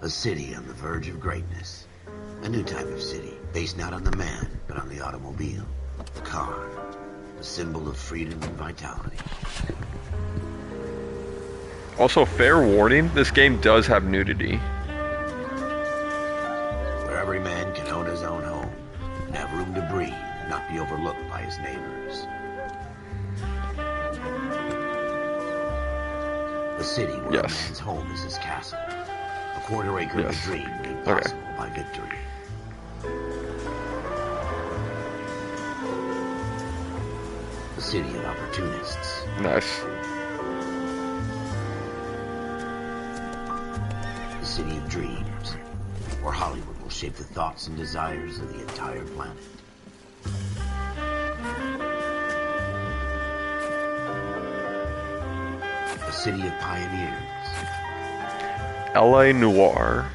A city on the verge of greatness. A new type of city, based not on the man, but on the automobile. The car. A symbol of freedom and vitality. Also, fair warning, this game does have nudity. Where every man can own his own home, and have room to breathe, and not be overlooked by his neighbors. A city where a man's home is his castle. A quarter acre of a dream made possible by victory. A city of opportunists. Nice. A city of dreams, where Hollywood will shape the thoughts and desires of the entire planet. A city of pioneers. L.A. Noire.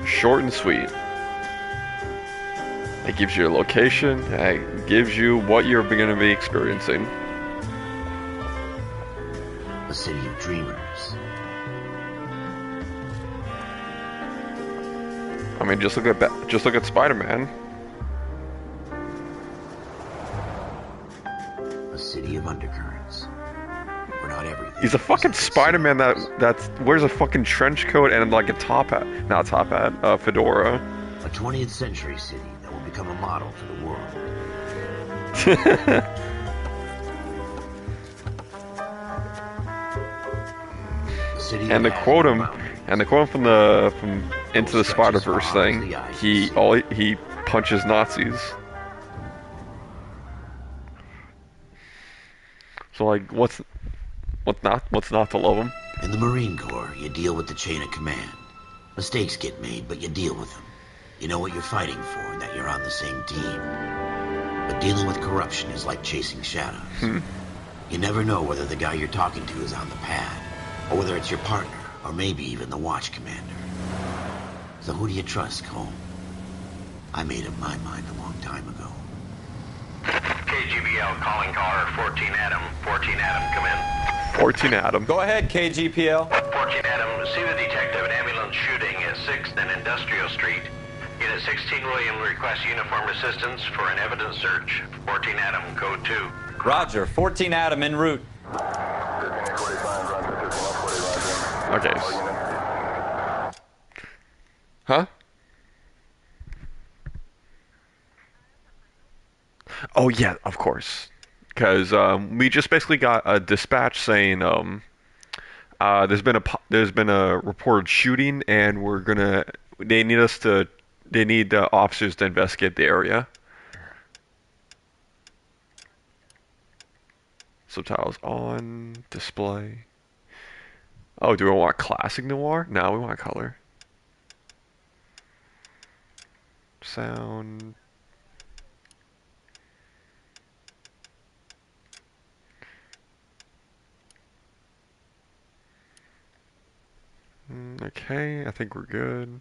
Short and sweet. It gives you a location, it gives you what you're going to be experiencing. A city of dreamers. I mean, just look at Spider-Man. A city of undercurrents. Where not everything. He's a fucking Spider-Man that wears a fucking trench coat and like a top hat, not top hat, fedora. A 20th century city that will become a model for the world. And the quote from Into the Spider-Verse thing, he punches Nazis. So like, what's not to love him? In the Marine Corps, you deal with the chain of command. Mistakes get made, but you deal with them. You know what you're fighting for, and that you're on the same team. But dealing with corruption is like chasing shadows. You never know whether the guy you're talking to is on the pad, or whether it's your partner, or maybe even the watch commander. So who do you trust, Cole? I made up my mind a long time ago. KGPL calling caller 14 Adam. 14 Adam, come in. 14 Adam. Go ahead, KGPL. 14 Adam, see the detective, an ambulance shooting at 6th and Industrial Street. Unit 16 William requests uniform assistance for an evidence search. 14 Adam, code 2. Roger, 14 Adam en route. Okay. Huh? Oh yeah, of course. Because we just basically got a dispatch saying there's been a reported shooting, and they need officers to investigate the area. Subtitles on display. Oh, do we want classic noir? No, we want color. Sound. Okay, I think we're good.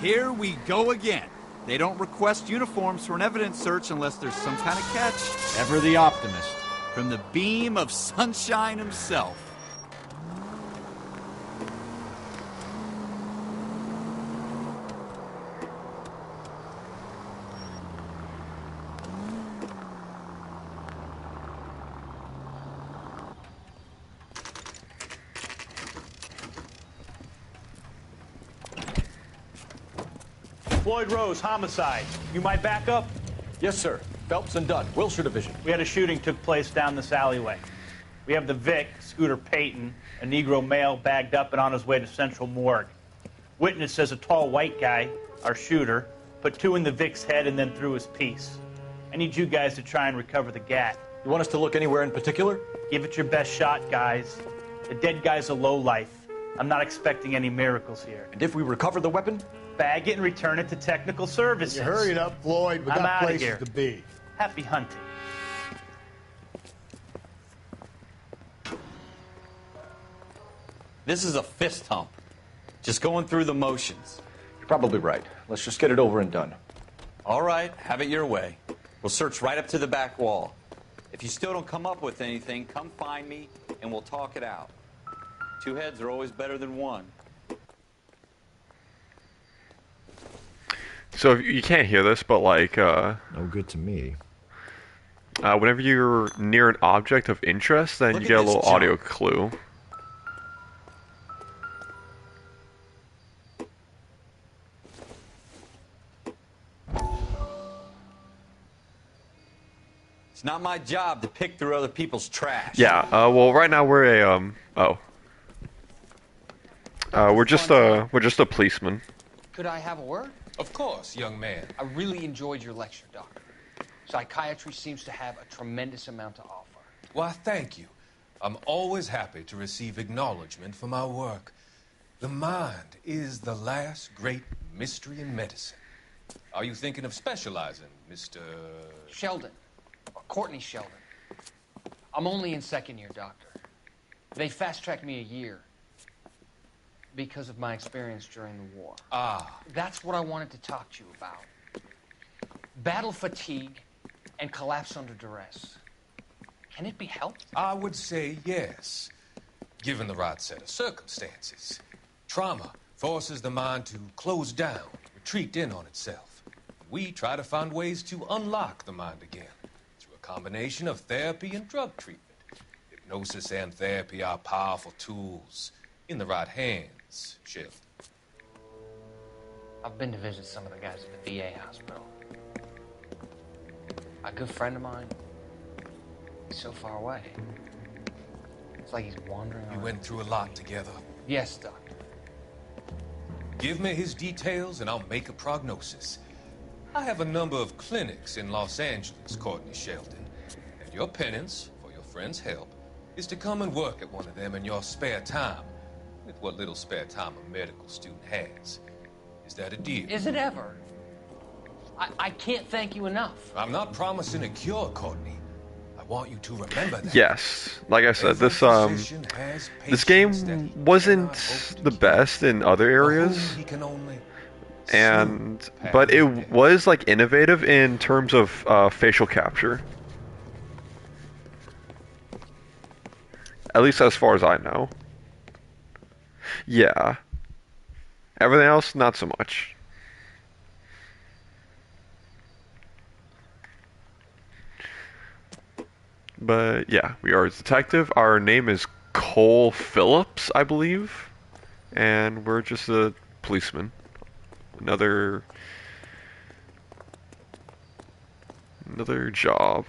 Here we go again. They don't request uniforms for an evidence search unless there's some kind of catch. Ever the optimist. From the beam of sunshine himself. Floyd Rose, homicide. You might back up? Yes, sir. Phelps and Dunn, Wilshire Division. We had a shooting took place down this alleyway. We have the Vic, Scooter Payton, a Negro male bagged up and on his way to Central Morgue. Witness says a tall white guy, our shooter, put 2 in the Vic's head and then threw his piece. I need you guys to try and recover the gat. You want us to look anywhere in particular? Give it your best shot, guys. The dead guy's a lowlife. I'm not expecting any miracles here. And if we recover the weapon? Bag it and return it to technical services. You hurried up, Floyd. We got places here. to be. Happy hunting. This is a fist hump. Just going through the motions. You're probably right. Let's just get it over and done. All right, have it your way. We'll search right up to the back wall. If you still don't come up with anything, come find me and we'll talk it out. Two heads are always better than one. So you can't hear this, but like, No good to me. whenever you're near an object of interest, then Look you at get a this little junk. audio clue. It's not my job to pick through other people's trash. Yeah. Well, right now we're a we're just a policeman. Could I have a word? Of course, young man. I really enjoyed your lecture, Doctor. Psychiatry seems to have a tremendous amount to offer. Why, thank you. I'm always happy to receive acknowledgement for my work. The mind is the last great mystery in medicine. Are you thinking of specializing, Mr. Sheldon, or Courtney Sheldon. I'm only in second year, Doctor. They fast-tracked me a year because of my experience during the war. Ah, That's what I wanted to talk to you about. Battle fatigue and collapse under duress. Can it be helped? I would say yes, given the right set of circumstances. Trauma forces the mind to close down, retreat in on itself. We try to find ways to unlock the mind again through a combination of therapy and drug treatment. Hypnosis and therapy are powerful tools in the right hands, Sheldon. I've been to visit some of the guys at the VA hospital. A good friend of mine, he's so far away. It's like he's wandering We around. went through a lot together. Yes, Doctor. Give me his details and I'll make a prognosis. I have a number of clinics in Los Angeles, Courtney Sheldon. And your penance, for your friend's help, is to come and work at one of them in your spare time. With what little spare time a medical student has. Is that a deal? Is it ever? I can't thank you enough. I'm not promising a cure, Courtney. I want you to remember that. Yes. Like I said, Every this physician has this patients game that he wasn't cannot hope to the cure, best in other for whom areas. he can only And soothe but it pain. was like innovative in terms of facial capture, at least as far as I know. Yeah, everything else not so much. But yeah, we are a detective. Our name is Cole Phillips, I believe, and we're just a policeman. Another job.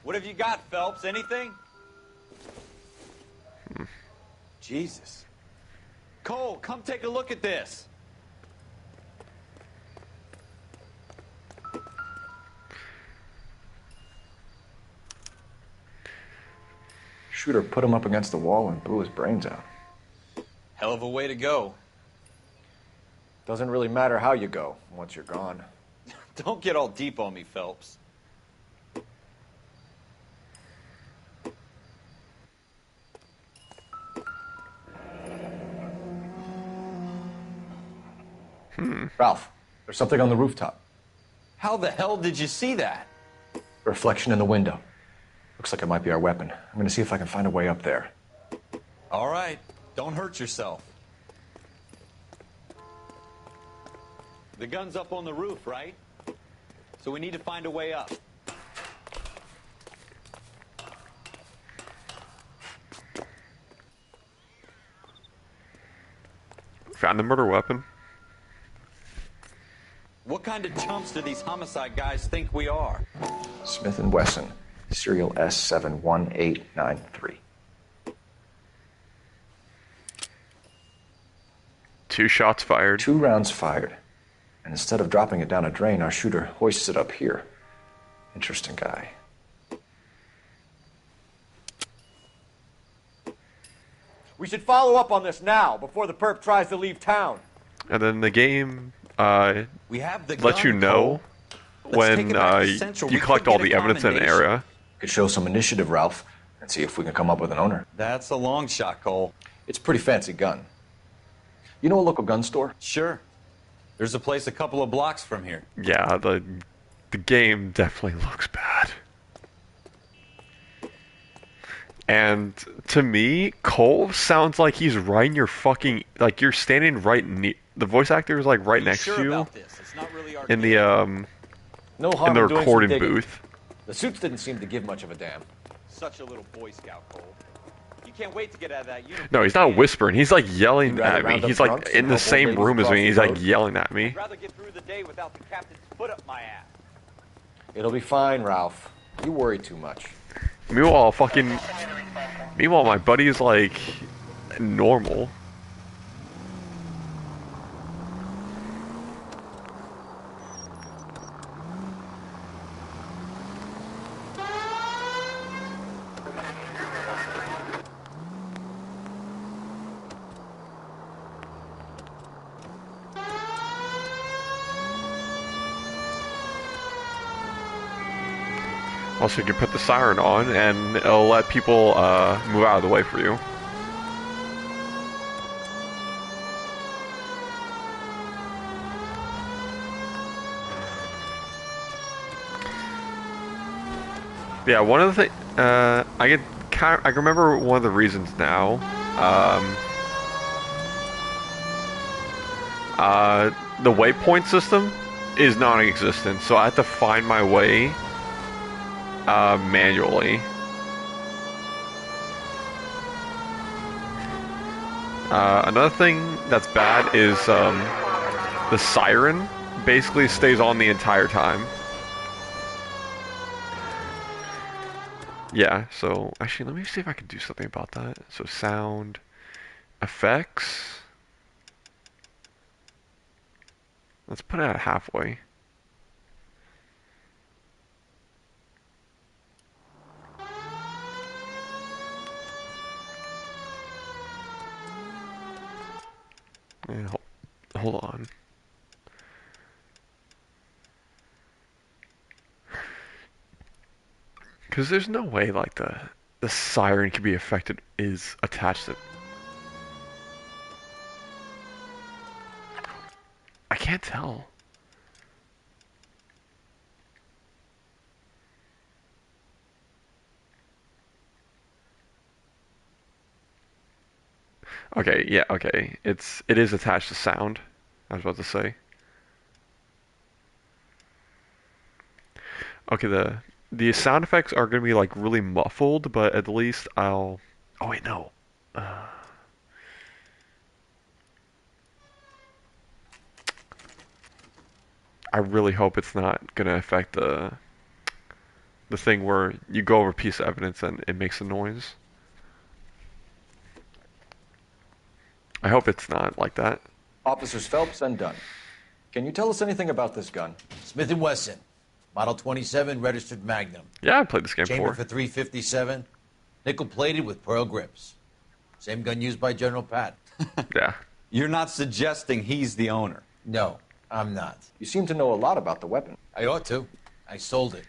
What have you got, Phelps? Anything? Jesus. Cole, come take a look at this. Shooter put him up against the wall and blew his brains out. Hell of a way to go. Doesn't really matter how you go once you're gone. Don't get all deep on me, Phelps. Ralph, there's something on the rooftop. How the hell did you see that? A reflection in the window. Looks like it might be our weapon. I'm gonna see if I can find a way up there. All right, don't hurt yourself. The gun's up on the roof, right? So we need to find a way up. Found the murder weapon. What kind of chumps do these homicide guys think we are? Smith & Wesson, serial S71893. 2 shots fired. 2 rounds fired. And instead of dropping it down a drain, our shooter hoists it up here. Interesting guy. We should follow up on this now, before the perp tries to leave town. And then the game We have the lets gun, you know Let's when take it back to Central. you We collect could all get the a evidence in an commendation. area. Could show some initiative, Ralph, and see if we can come up with an owner. That's a long shot, Cole. It's a pretty fancy gun. You know a local gun store? Sure. There's a place a couple of blocks from here. Yeah, the game definitely looks bad. And to me, Cole sounds like he's right in your fucking, like you're standing right near, the voice actor is like right next to you in the No in harm the in doing some recording digging. booth. The suits didn't seem to give much of a damn. Such a little Boy Scout, Cole. You can't wait to get out of that uniform. No, he's not whispering. He's like yelling You'd rather at me. round up He's like drunks in and the help old same ladies room as across me. the He's like road? yelling at me. I'd rather get through the day without the captain's foot up my ass. It'll be fine, Ralph. You worry too much. Meanwhile, my buddy is like normal. Also, you can put the siren on, and it'll let people move out of the way for you. Yeah, one of the things I remember one of the reasons now. The waypoint system is non-existent, so I have to find my way manually. Another thing that's bad is the siren basically stays on the entire time. Yeah, so actually let me see if I can do something about that. So sound effects. Let's put it at halfway. And hold on. Because there's no way like the siren can be affected is attached to. I can't tell. Okay, yeah, okay. It is attached to sound. I was about to say. Okay, the sound effects are gonna be like really muffled, but at least I'll. Oh wait, no. I really hope it's not gonna affect the thing where you go over a piece of evidence and it makes a noise. I hope it's not like that. Officers Phelps and Dunn. Can you tell us anything about this gun? Smith & Wesson, Model 27, registered Magnum. Yeah, I played this game Chamber before. for .357, nickel-plated with pearl grips. Same gun used by General Patton. Yeah. You're not suggesting he's the owner? No, I'm not. You seem to know a lot about the weapon. I ought to. I sold it.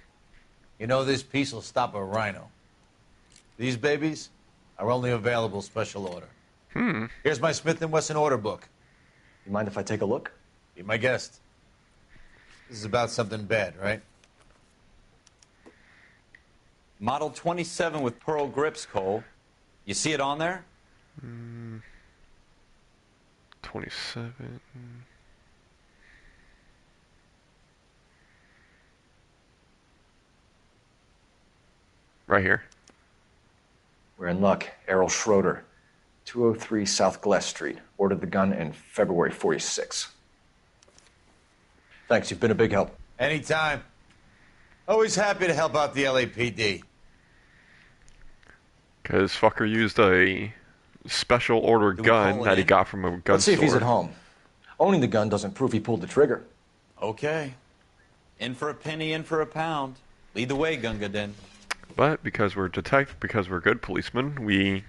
You know, this piece will stop a rhino. These babies are only available special order. Here's my Smith & Wesson order book. You mind if I take a look? Be my guest. This is about something bad, right? Model 27 with pearl grips, Cole. You see it on there? 27. Right here. We're in luck. Errol Schroeder, 203 South Glass Street. Ordered the gun in February '46. Thanks, you've been a big help. Anytime. Always happy to help out the LAPD. Because fucker used a special order gun that he got from a gun store. Let's see if he's at home. Owning the gun doesn't prove he pulled the trigger. Okay. In for a penny, in for a pound. Lead the way, Gunga Din. But because we're because we're good policemen, we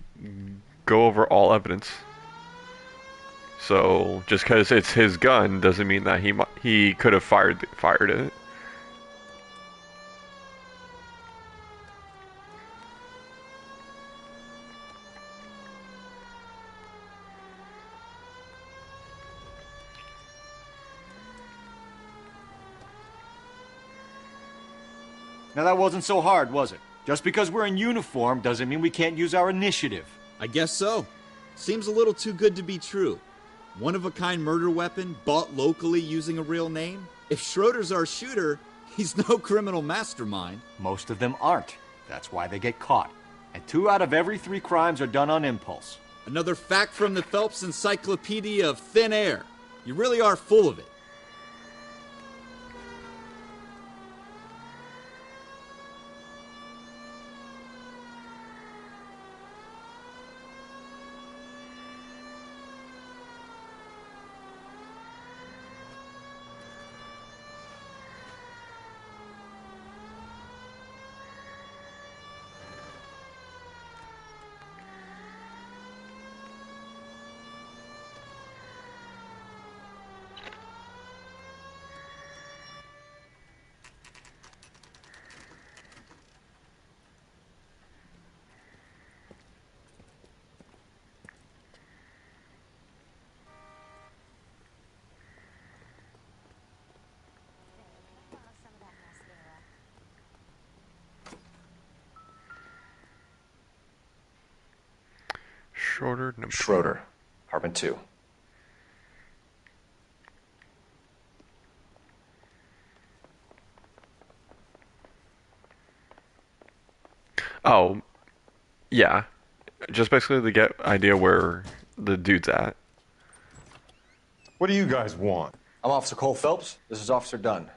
go over all evidence. So just because it's his gun doesn't mean that he could have fired it. Now that wasn't so hard, was it? Just because we're in uniform doesn't mean we can't use our initiative. I guess so. Seems a little too good to be true. One-of-a-kind murder weapon bought locally using a real name? If Schroeder's our shooter, he's no criminal mastermind. Most of them aren't. That's why they get caught. And 2 out of every 3 crimes are done on impulse. Another fact from the Phelps Encyclopedia of Thin Air. You really are full of it. Schroeder, apartment 2. Oh, yeah. Just basically to get idea where the dude's at. What do you guys want? I'm Officer Cole Phelps. This is Officer Dunn,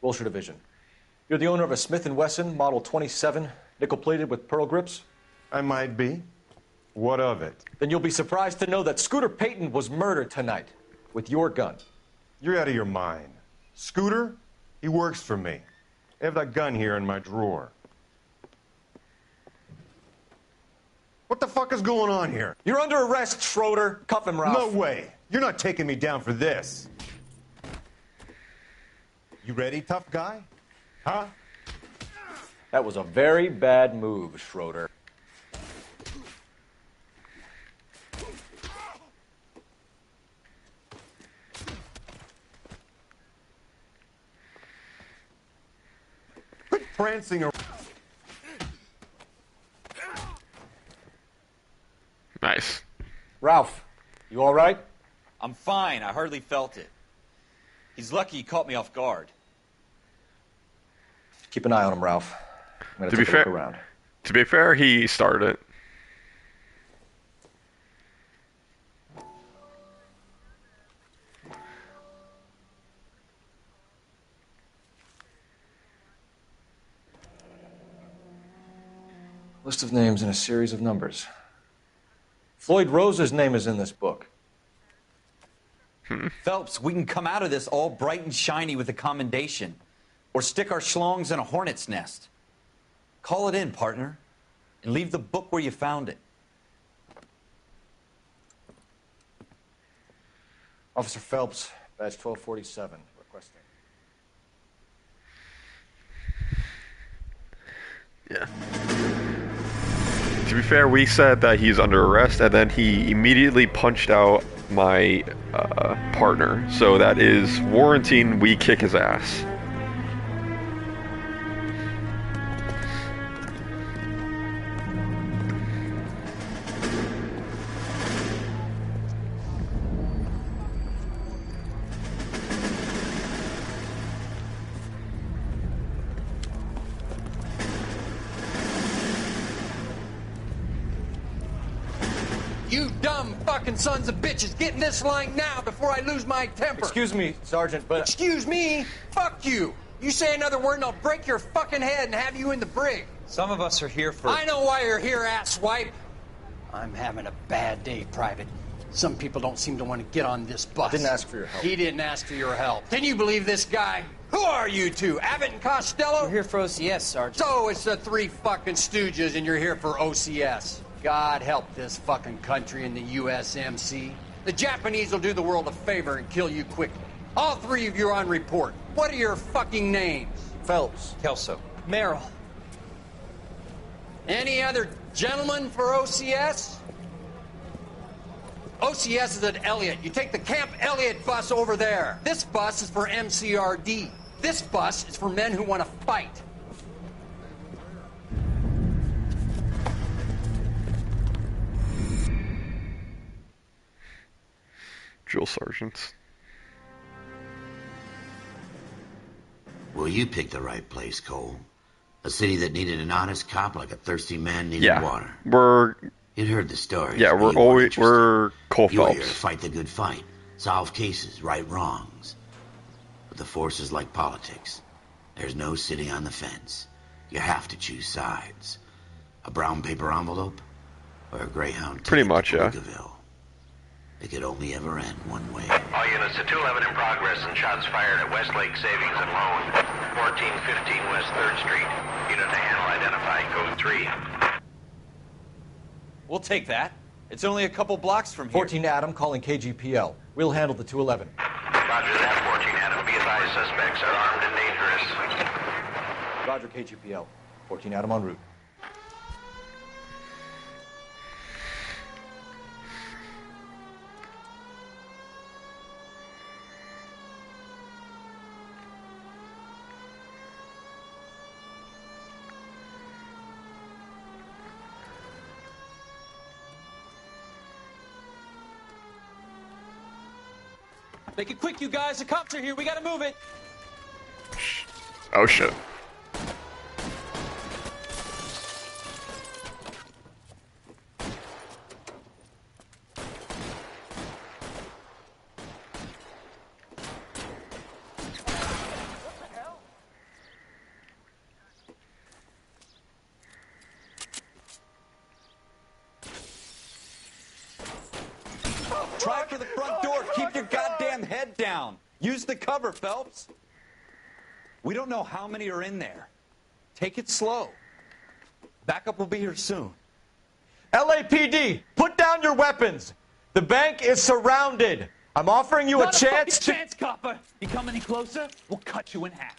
Wilshire Division. You're the owner of a Smith & Wesson Model 27, nickel-plated with pearl grips? I might be. What of it? Then you'll be surprised to know that Scooter Payton was murdered tonight with your gun. You're out of your mind. Scooter? He works for me. I have that gun here in my drawer. What the fuck is going on here? You're under arrest, Schroeder. Cuff him, Ralph. No way. You're not taking me down for this. You ready, tough guy? Huh? That was a very bad move, Schroeder. Quit prancing around. Nice. Ralph, you all right? I'm fine. I hardly felt it. He's lucky he caught me off guard. Keep an eye on him, Ralph. I'm gonna To take be a look fair- around. To be fair, he started it. List of names and a series of numbers. Floyd Rose's name is in this book. Phelps, we can come out of this all bright and shiny with a commendation. Or stick our schlongs in a hornet's nest. Call it in, partner. And leave the book where you found it. Officer Phelps, badge 1247, requesting. Yeah. To be fair, we said that he's under arrest, and then he immediately punched out my partner. So that is warranting we kick his ass. You dumb fucking sons of bitches, get in this line now before I lose my temper. Excuse me, Sergeant, but... Excuse me? Fuck you. You say another word and I'll break your fucking head and have you in the brig. Some of us are here for... I know why you're here, asswipe. I'm having a bad day, Private. Some people don't seem to want to get on this bus. Didn't ask for your help. He didn't ask for your help. Can you believe this guy? Who are you two? Abbott and Costello? We're here for OCS, Sergeant. So it's the three fucking stooges and you're here for OCS. God help this fucking country and the USMC. The Japanese will do the world a favor and kill you quickly. All three of you are on report. What are your fucking names? Phelps. Kelso. Merrill. Any other gentlemen for OCS? OCS is at Elliott. You take the Camp Elliott bus over there. This bus is for MCRD. This bus is for men who want to fight. drill sergeants. Well, you picked the right place, Cole. A city that needed an honest cop like a thirsty man needed water. We're... You'd heard the stories. Yeah, we're always... We're Cole You were here Phelps. to fight the good fight. Solve cases, right wrongs. But the force is like politics. There's no sitting on the fence. You have to choose sides. A brown paper envelope or a Greyhound Pretty ticket much, to yeah. Pflugerville. It could only ever end one way. All units to 211 in progress and shots fired at Westlake Savings and Loan, 1415 West 3rd Street. Unit to handle identified, code 3. We'll take that. It's only a couple blocks from here. 14 Adam calling KGPL. We'll handle the 211. Roger that, 14 Adam. Be advised, suspects are armed and dangerous. Roger, KGPL. 14 Adam en route. Make it quick, you guys. The cops are here. We gotta move it. Oh, shit. Try for the front door. Keep your goddamn head down. Use the cover, Phelps. We don't know how many are in there. Take it slow. Backup will be here soon. LAPD, put down your weapons. The bank is surrounded. I'm offering you Not a chance to... chance, copper. You come any closer, we'll cut you in half.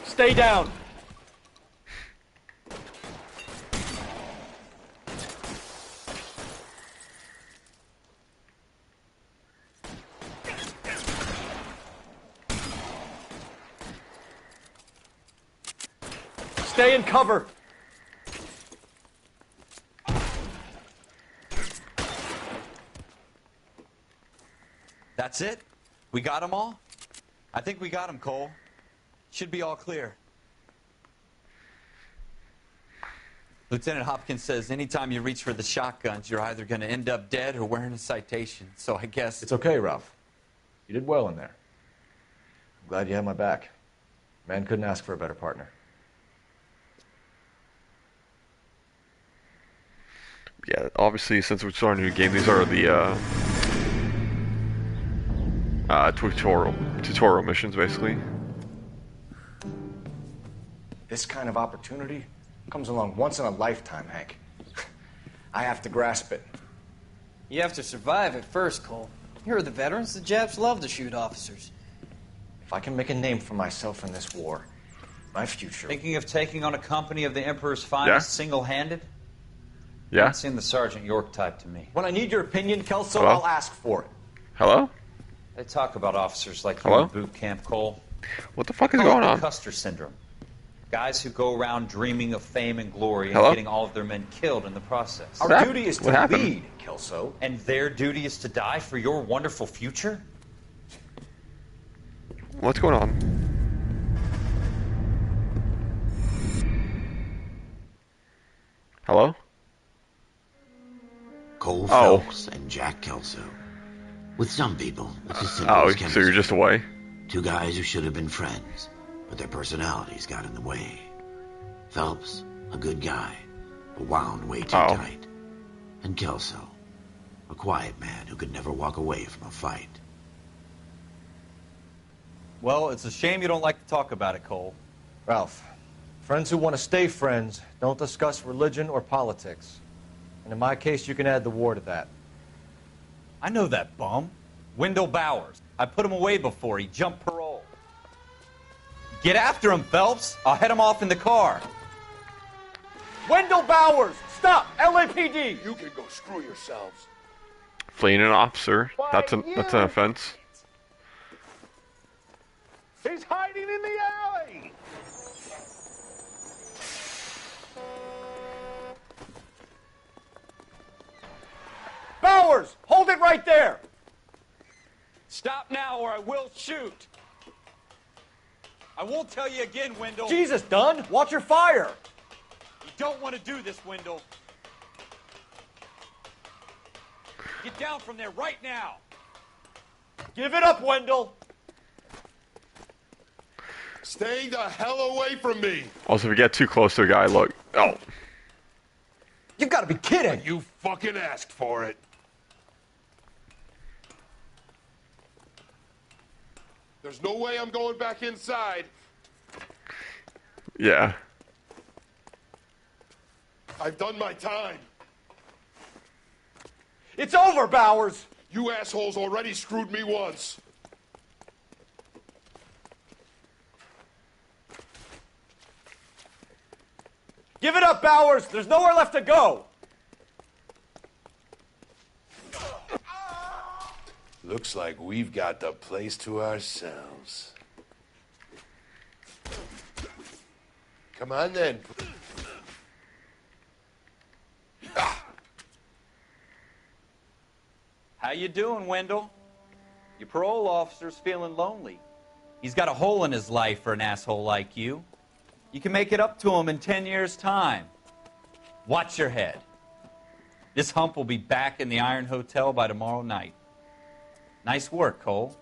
Stay down. Stay in cover. That's it? We got them all? I think we got them, Cole. Should be all clear. Lieutenant Hopkins says anytime you reach for the shotguns, you're either going to end up dead or wearing a citation. So I guess... It's okay, Ralph. You did well in there. I'm glad you had my back. Man couldn't ask for a better partner. Yeah, obviously, since we're starting a new game, these are the tutorial missions, basically. This kind of opportunity comes along once in a lifetime, Hank. I have to grasp it. You have to survive it first, Cole. Here are the veterans. The Japs love to shoot officers. If I can make a name for myself in this war, my future... Thinking of taking on a company of the Emperor's finest single-handed? Yeah? Doesn't seem the Sergeant York type to me. When I need your opinion, Kelso, Hello? I'll ask for it. Hello? They talk about officers like you Hello? in boot camp, Cole. What the fuck is Call it going the on? Custer syndrome. Guys who go around dreaming of fame and glory and Hello? getting all of their men killed in the process. Our duty is to lead, Kelso. And their duty is to die for your wonderful future? What's going on? Hello? Cole Oh. Phelps and Jack Kelso. With some people, it's as simple Oh, as so chemistry. you're just away? Two guys who should have been friends, but their personalities got in the way. Phelps, a good guy, but wound way too tight. And Kelso, a quiet man who could never walk away from a fight. Well, it's a shame you don't like to talk about it, Cole. Ralph, friends who want to stay friends don't discuss religion or politics. And in my case, you can add the war to that. I know that bum. Wendell Bowers. I put him away before. He jumped parole. Get after him, Phelps. I'll head him off in the car. Wendell Bowers! Stop! LAPD! You can go screw yourselves. Fleeing an officer. That's an offense. He's hiding in the alley! Bowers, hold it right there. Stop now or I will shoot. I won't tell you again, Wendell. Jesus, Dunn, watch your fire. You don't want to do this, Wendell. Get down from there right now. Give it up, Wendell. Stay the hell away from me. Also, if you get too close to a guy, look. Oh. You've got to be kidding. You fucking asked for it. There's no way I'm going back inside. Yeah. I've done my time. It's over, Bowers. You assholes already screwed me once. Give it up, Bowers. There's nowhere left to go. Looks like we've got the place to ourselves. Come on then. How you doing, Wendell? Your parole officer's feeling lonely. He's got a hole in his life for an asshole like you. You can make it up to him in 10 years' time. Watch your head. This hump will be back in the Iron Hotel by tomorrow night. Nice work, Cole.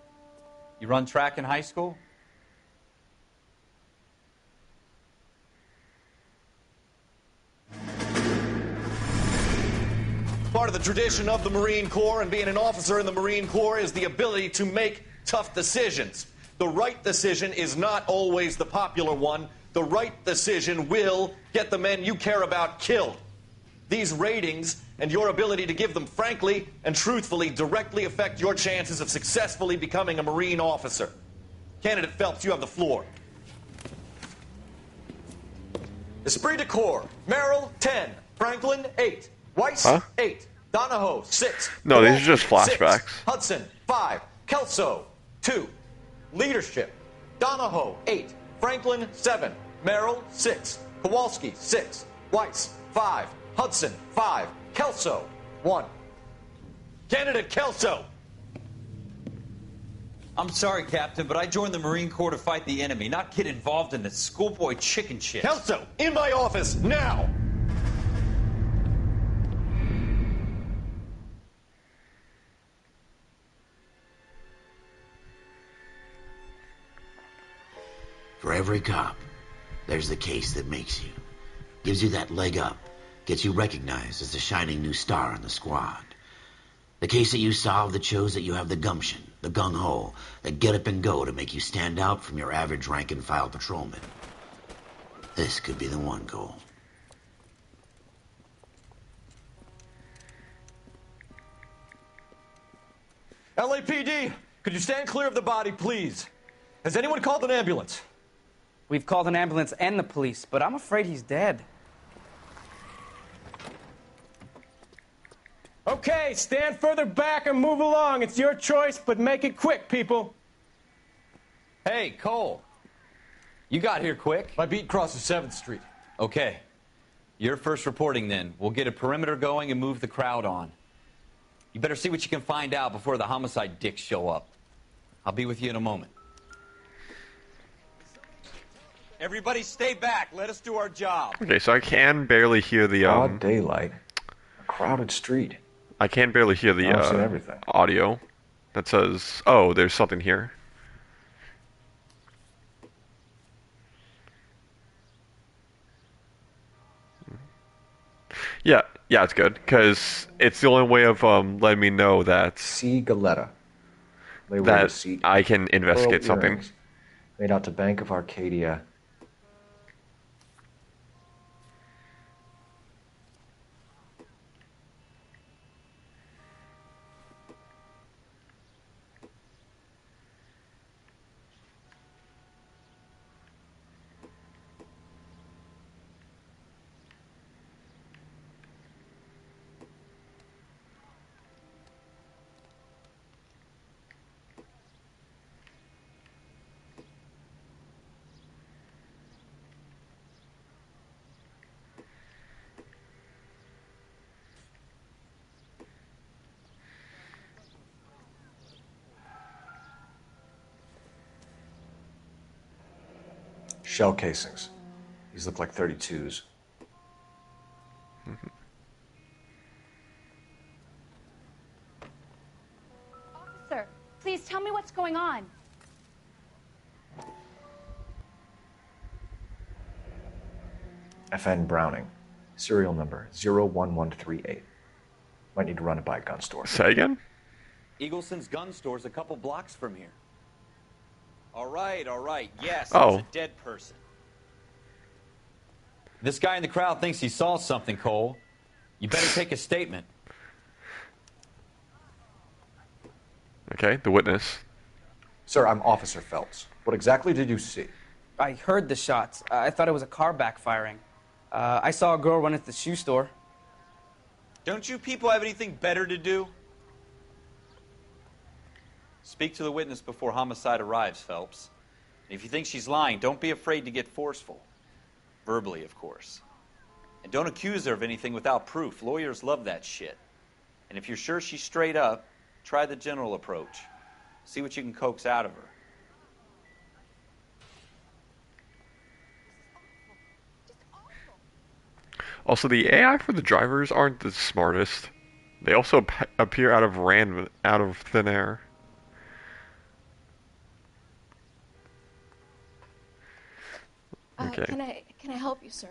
You run track in high school? Part of the tradition of the Marine Corps and being an officer in the Marine Corps is the ability to make tough decisions. The right decision is not always the popular one. The right decision will get the men you care about killed. These ratings and your ability to give them frankly and truthfully directly affect your chances of successfully becoming a Marine officer. Candidate Phelps, you have the floor. Esprit de Corps, Merrill, 10. Franklin, 8. Weiss, 8. Donahoe, 6. No, these are just flashbacks. 6. Hudson, 5. Kelso, 2. Leadership, Donahoe, 8. Franklin, 7. Merrill, 6. Kowalski, 6. Weiss, 5. Hudson, 5. Kelso, 1. Candidate Kelso. I'm sorry, Captain, but I joined the Marine Corps to fight the enemy, not get involved in this schoolboy chicken shit. Kelso, in my office, now! For every cop, there's the case that makes you. Gives you that leg up. Gets you recognized as the shining new star in the squad. The case that you solve that shows that you have the gumption, the gung-ho, the get up and go to make you stand out from your average rank-and-file patrolman. This could be the one, Cole. LAPD, could you stand clear of the body, please? Has anyone called an ambulance? We've called an ambulance and the police, but I'm afraid he's dead. Okay, stand further back and move along. It's your choice, but make it quick, people. Hey, Cole. You got here quick. My beat crosses 7th Street. Okay. You're first reporting then. We'll get a perimeter going and move the crowd on. You better see what you can find out before the homicide dicks show up. I'll be with you in a moment. Everybody stay back. Let us do our job. Okay, so I can barely hear the Broad daylight, a crowded street. I can barely hear the I've seen everything. audio that says, "Oh, there's something here." Yeah, it's good because it's the only way of letting me know that C. Galetta. They were that receipt. I can investigate Pearl something. earrings made out to Bank of Arcadia. Shell casings. These look like 32s. Officer, please tell me what's going on. FN Browning. Serial number 01138. Might need to run it by a gun store. Say again? Eagleson's gun store's a couple blocks from here. All right. Yes, Oh. it's a dead person. This guy in the crowd thinks he saw something, Cole. You better take a statement. Okay, the witness. Sir, I'm Officer Phelps. What exactly did you see? I heard the shots. I thought it was a car backfiring. I saw a girl run into the shoe store. Don't you people have anything better to do? Speak to the witness before homicide arrives, Phelps. If you think she's lying, don't be afraid to get forceful. Verbally, of course. And don't accuse her of anything without proof. Lawyers love that shit. And if you're sure she's straight up, try the general approach. See what you can coax out of her. Also, the AI for the drivers aren't the smartest. They also appear out of thin air. Okay. Can I help you, sir?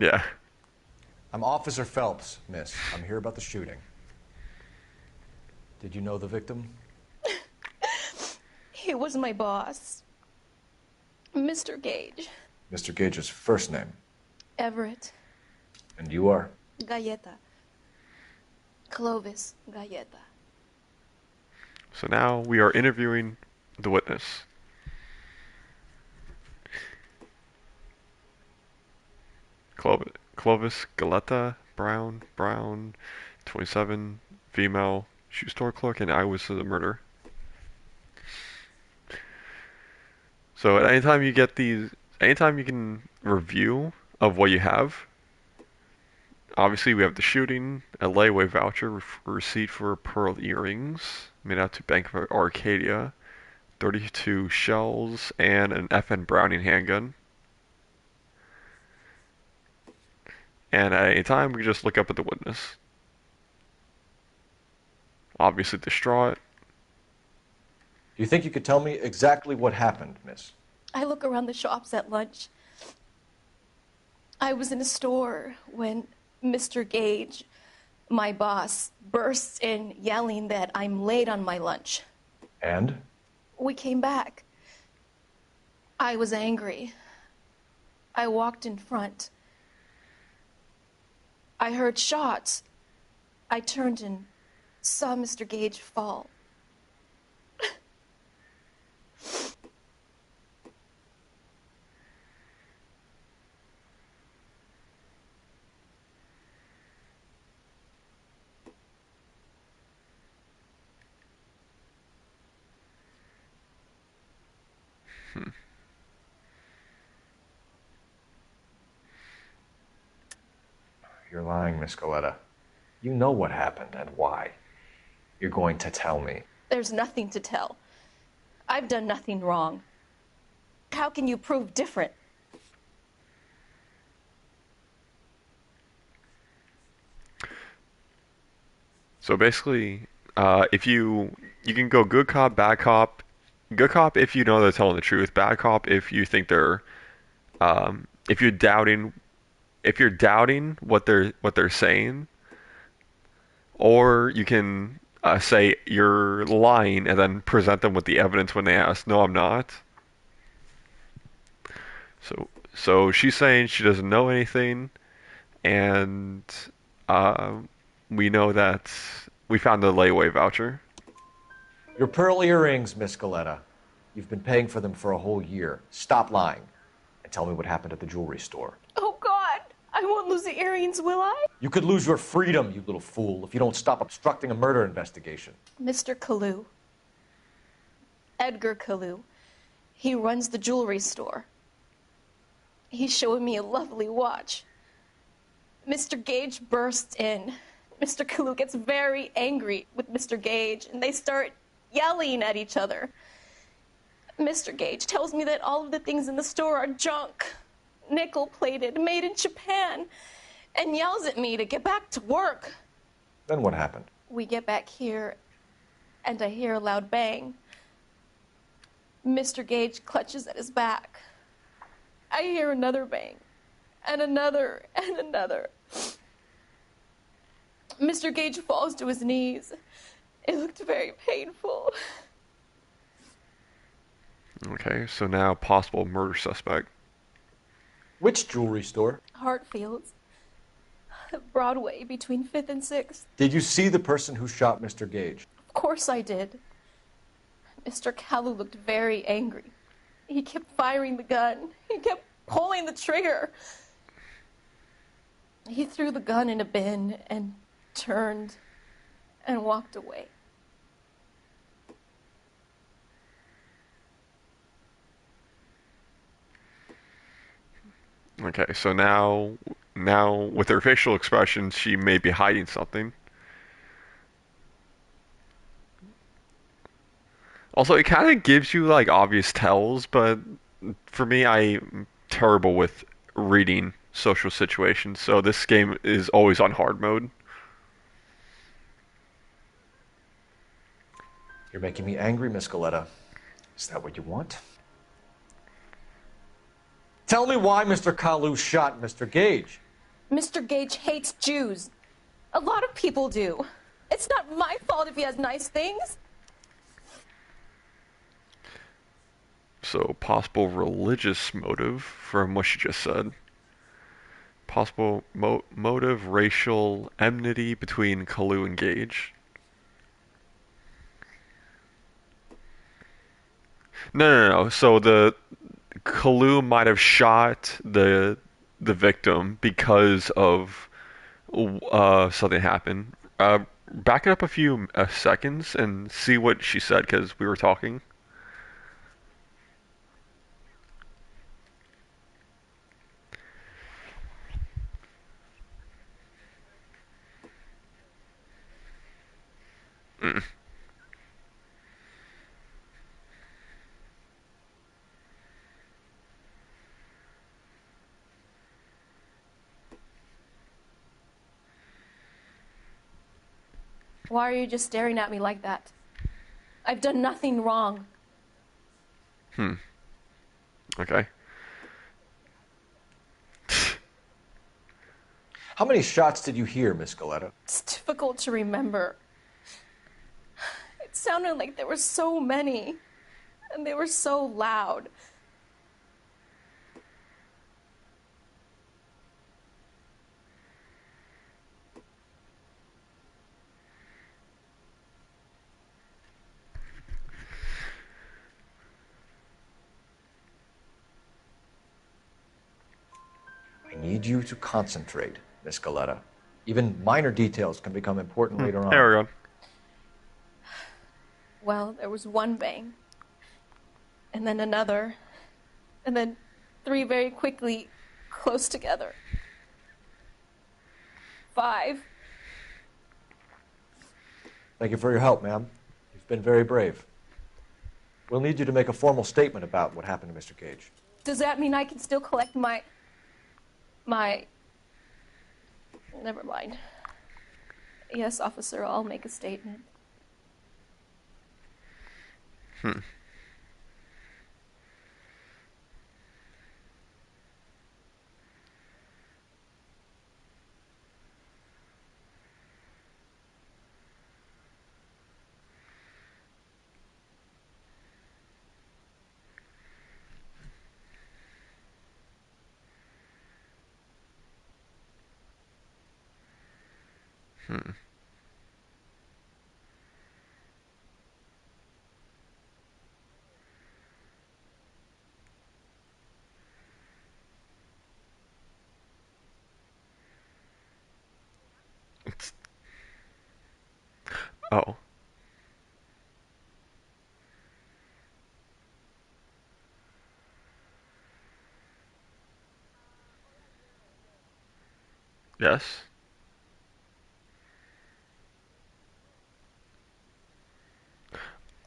Yeah. I'm Officer Phelps, miss. I'm here about the shooting. Did you know the victim? He was my boss, Mr. Gage. Mr. Gage's first name. Everett. And you are? Galleta. Clovis Galleta. So now we are interviewing the witness. Clovis Galleta, Brown, 27, female, shoe store clerk, and eyewitness to the murder. So at any time you get these, anytime you can review of what you have. Obviously, we have the shooting, a layaway voucher, receipt for pearl earrings made out to Bank of Arcadia, 32 shells, and an FN Browning handgun. And at any time, we can just look up at the witness. Obviously distraught. Do you think you could tell me exactly what happened, miss? I look around the shops at lunch. I was in a store when Mr. Gage, my boss, bursts in yelling that I'm late on my lunch. And? We came back. I was angry. I walked in front. I heard shots. I turned and saw Mr. Gage fall. You're lying, Miss Galleta. You know what happened and why. You're going to tell me. There's nothing to tell. I've done nothing wrong. How can you prove different? So basically, if you can go good cop, bad cop. Good cop if you know they're telling the truth. Bad cop if you think they're, if you're doubting what they're saying, or you can say you're lying and then present them with the evidence when they ask, "No, I'm not." So she's saying she doesn't know anything, and we know that we found the layaway voucher. Your pearl earrings, Miss Galleta. You've been paying for them for a whole year. Stop lying and tell me what happened at the jewelry store. Oh, God! I won't lose the earrings, will I? You could lose your freedom, you little fool, if you don't stop obstructing a murder investigation. Mr. Kalu. Edgar Kalu. He runs the jewelry store. He's showing me a lovely watch. Mr. Gage bursts in. Mr. Kalu gets very angry with Mr. Gage, and they start yelling at each other. Mr. Gage tells me that all of the things in the store are junk, nickel-plated, made in Japan, and yells at me to get back to work. Then what happened? We get back here, and I hear a loud bang. Mr. Gage clutches at his back. I hear another bang, and another, and another. Mr. Gage falls to his knees. It looked very painful. Okay, so now possible murder suspect. Which jewelry store? Hartfield's. Broadway, between 5th and 6th. Did you see the person who shot Mr. Gage? Of course I did. Mr. Kalu looked very angry. He kept firing the gun. He kept pulling the trigger. He threw the gun in a bin and turned and walked away. Okay, so now with her facial expression, she may be hiding something. Also, it kind of gives you like obvious tells, but for me, I'm terrible with reading social situations, so this game is always on hard mode. You're making me angry, Miss Galetta. Is that what you want? Tell me why Mr. Kalu shot Mr. Gage. Mr. Gage hates Jews. A lot of people do. It's not my fault if he has nice things. So, possible religious motive from what she just said. Possible motive, racial enmity between Kalu and Gage. No. So the Kalu might have shot the victim because of something happened. Back it up a few seconds and see what she said because we were talking. Mm. Why are you just staring at me like that? I've done nothing wrong. Okay. How many shots did you hear, Miss Galetta? It's difficult to remember. It sounded like there were so many, and they were so loud. I need you to concentrate, Miss Galetta. Even minor details can become important later on. There we go. Well, there was one bang, and then another, and then three very quickly, close together. 5. Thank you for your help, ma'am. You've been very brave. We'll need you to make a formal statement about what happened to Mr. Gage. Does that mean I can still collect my... Never mind. Yes, officer, I'll make a statement. Oh. Yes.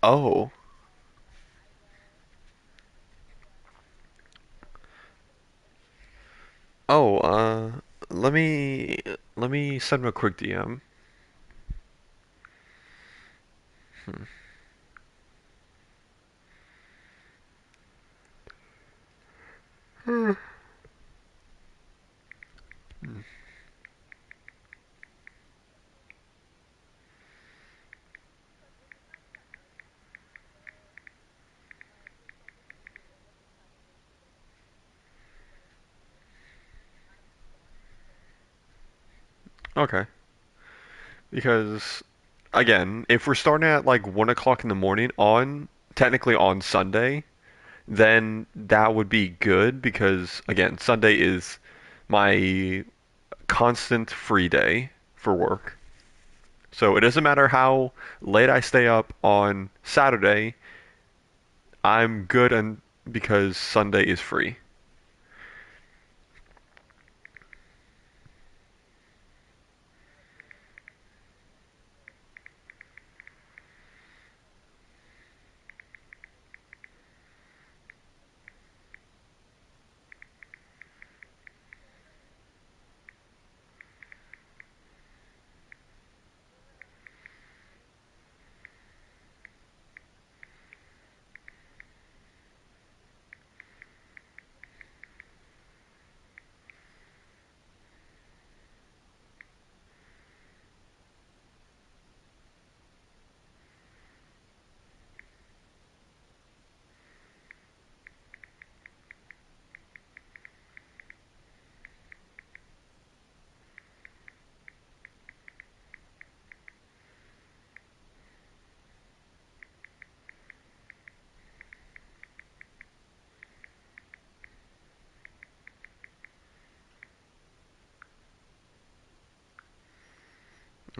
Oh. Oh, let me let me send him a quick DM. Hmm. Hmm. Okay. Because again, if we're starting at like 1 o'clock in the morning on technically on Sunday, then that would be good because again, Sunday is my constant free day for work. So it doesn't matter how late I stay up on Saturday, I'm good and because Sunday is free.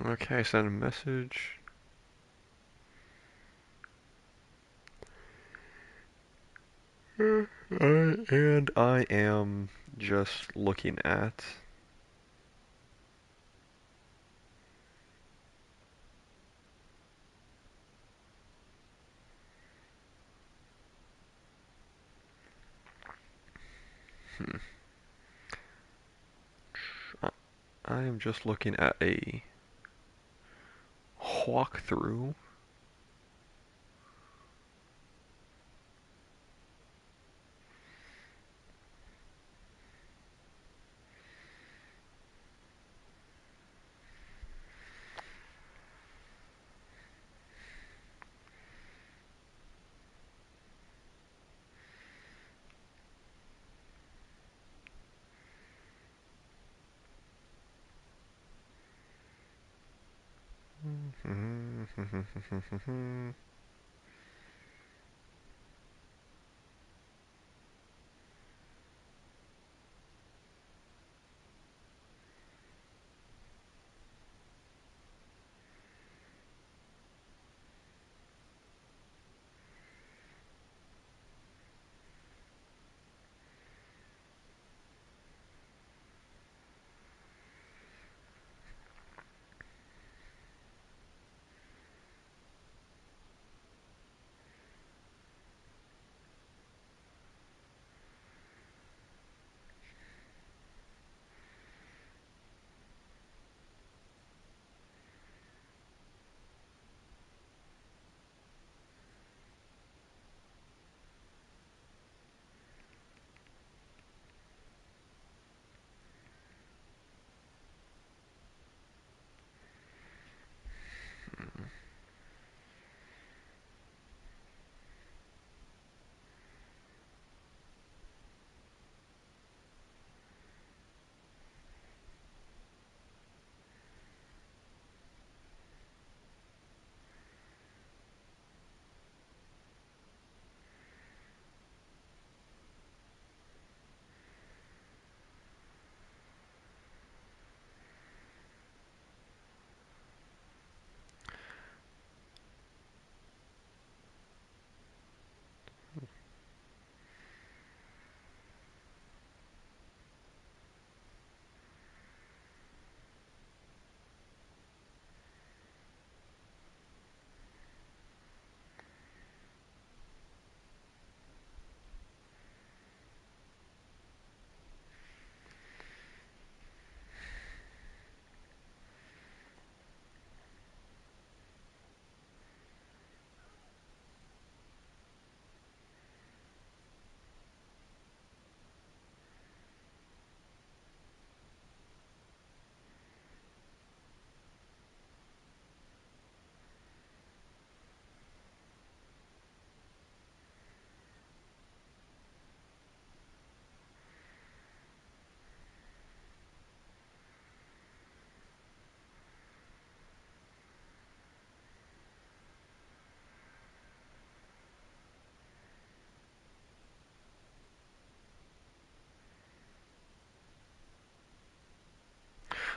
Okay, send a message. And I am just looking at. Hmm. I am just looking at a walkthrough.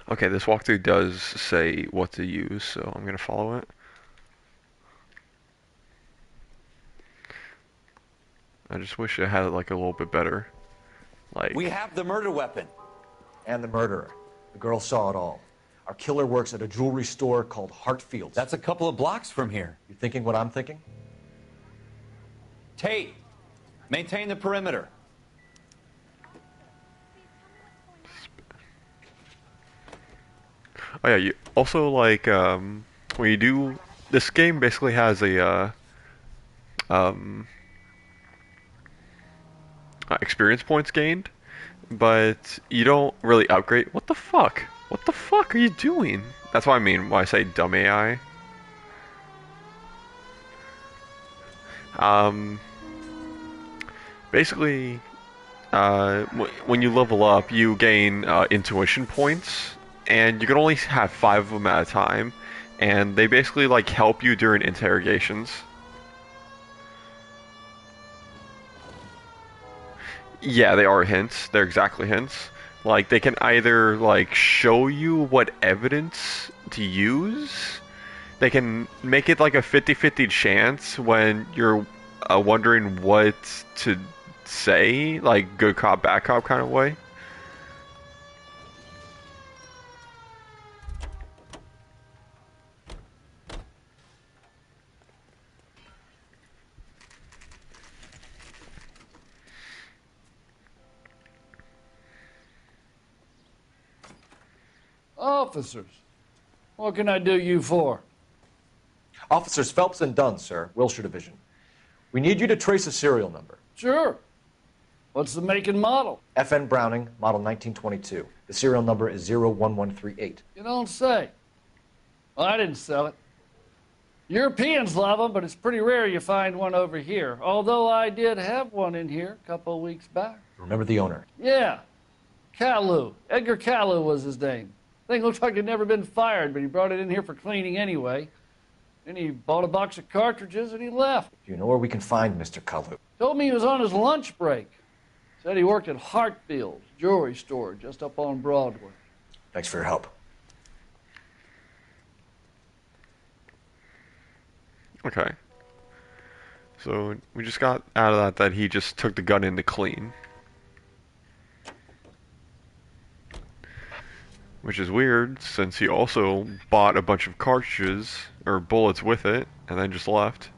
Okay, this walkthrough does say what to use, so I'm gonna follow it. I just wish it had it like a little bit better. Like, We have the murder weapon. And the murderer. The girl saw it all. Our killer works at a jewelry store called Hartfields. That's a couple of blocks from here. You thinking what I'm thinking? Tate, maintain the perimeter. oh yeah, you also like when you do this game basically has a experience points gained, but you don't really upgrade. What the fuck? What the fuck are you doing? That's what I mean when I say dumb AI. Basically, when you level up, you gain intuition points, and you can only have 5 of them at a time, and they basically like help you during interrogations. Yeah, they are hints. They're exactly hints. Like, they can either, like, show you what evidence to use. They can make it like a 50-50 chance when you're wondering what to say. Like, good cop, bad cop kind of way. Officers, what can I do you for? Officers Phelps and Dunn, sir, Wilshire Division. We need you to trace a serial number. Sure. What's the make and model? FN Browning, model 1922. The serial number is 01138. You don't say. Well, I didn't sell it. Europeans love them, but it's pretty rare you find one over here. Although I did have one in here a couple of weeks back. Remember the owner? Yeah. Kalu. Edgar Kalu was his name. Thing looks like it'd never been fired, but he brought it in here for cleaning anyway. Then he bought a box of cartridges and he left. Do you know where we can find Mr. Kalu? Told me he was on his lunch break. Said he worked at Hartfield's jewelry store just up on Broadway. Thanks for your help. Okay. So we just got out of that he just took the gun in to clean. Which is weird, since he also bought a bunch of cartridges, or bullets with it, and then just left.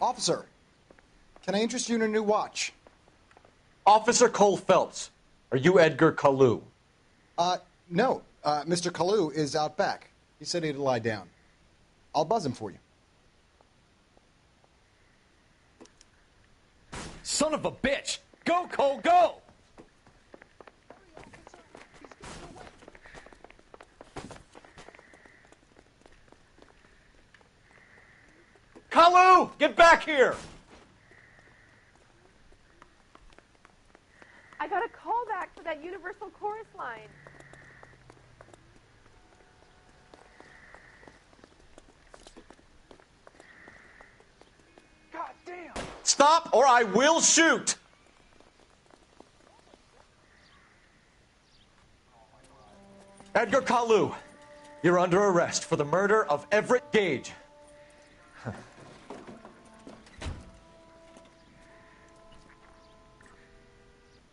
Officer, can I interest you in a new watch? Officer Cole Phelps, are you Edgar Kalu? No. Mr. Kalu is out back. He said he'd lie down. I'll buzz him for you. Son of a bitch! Go, Cole, go! Kalu, get back here! I got a call back for that Universal Chorus line. God damn! Stop or I will shoot! Edgar Kalu, you're under arrest for the murder of Everett Gage.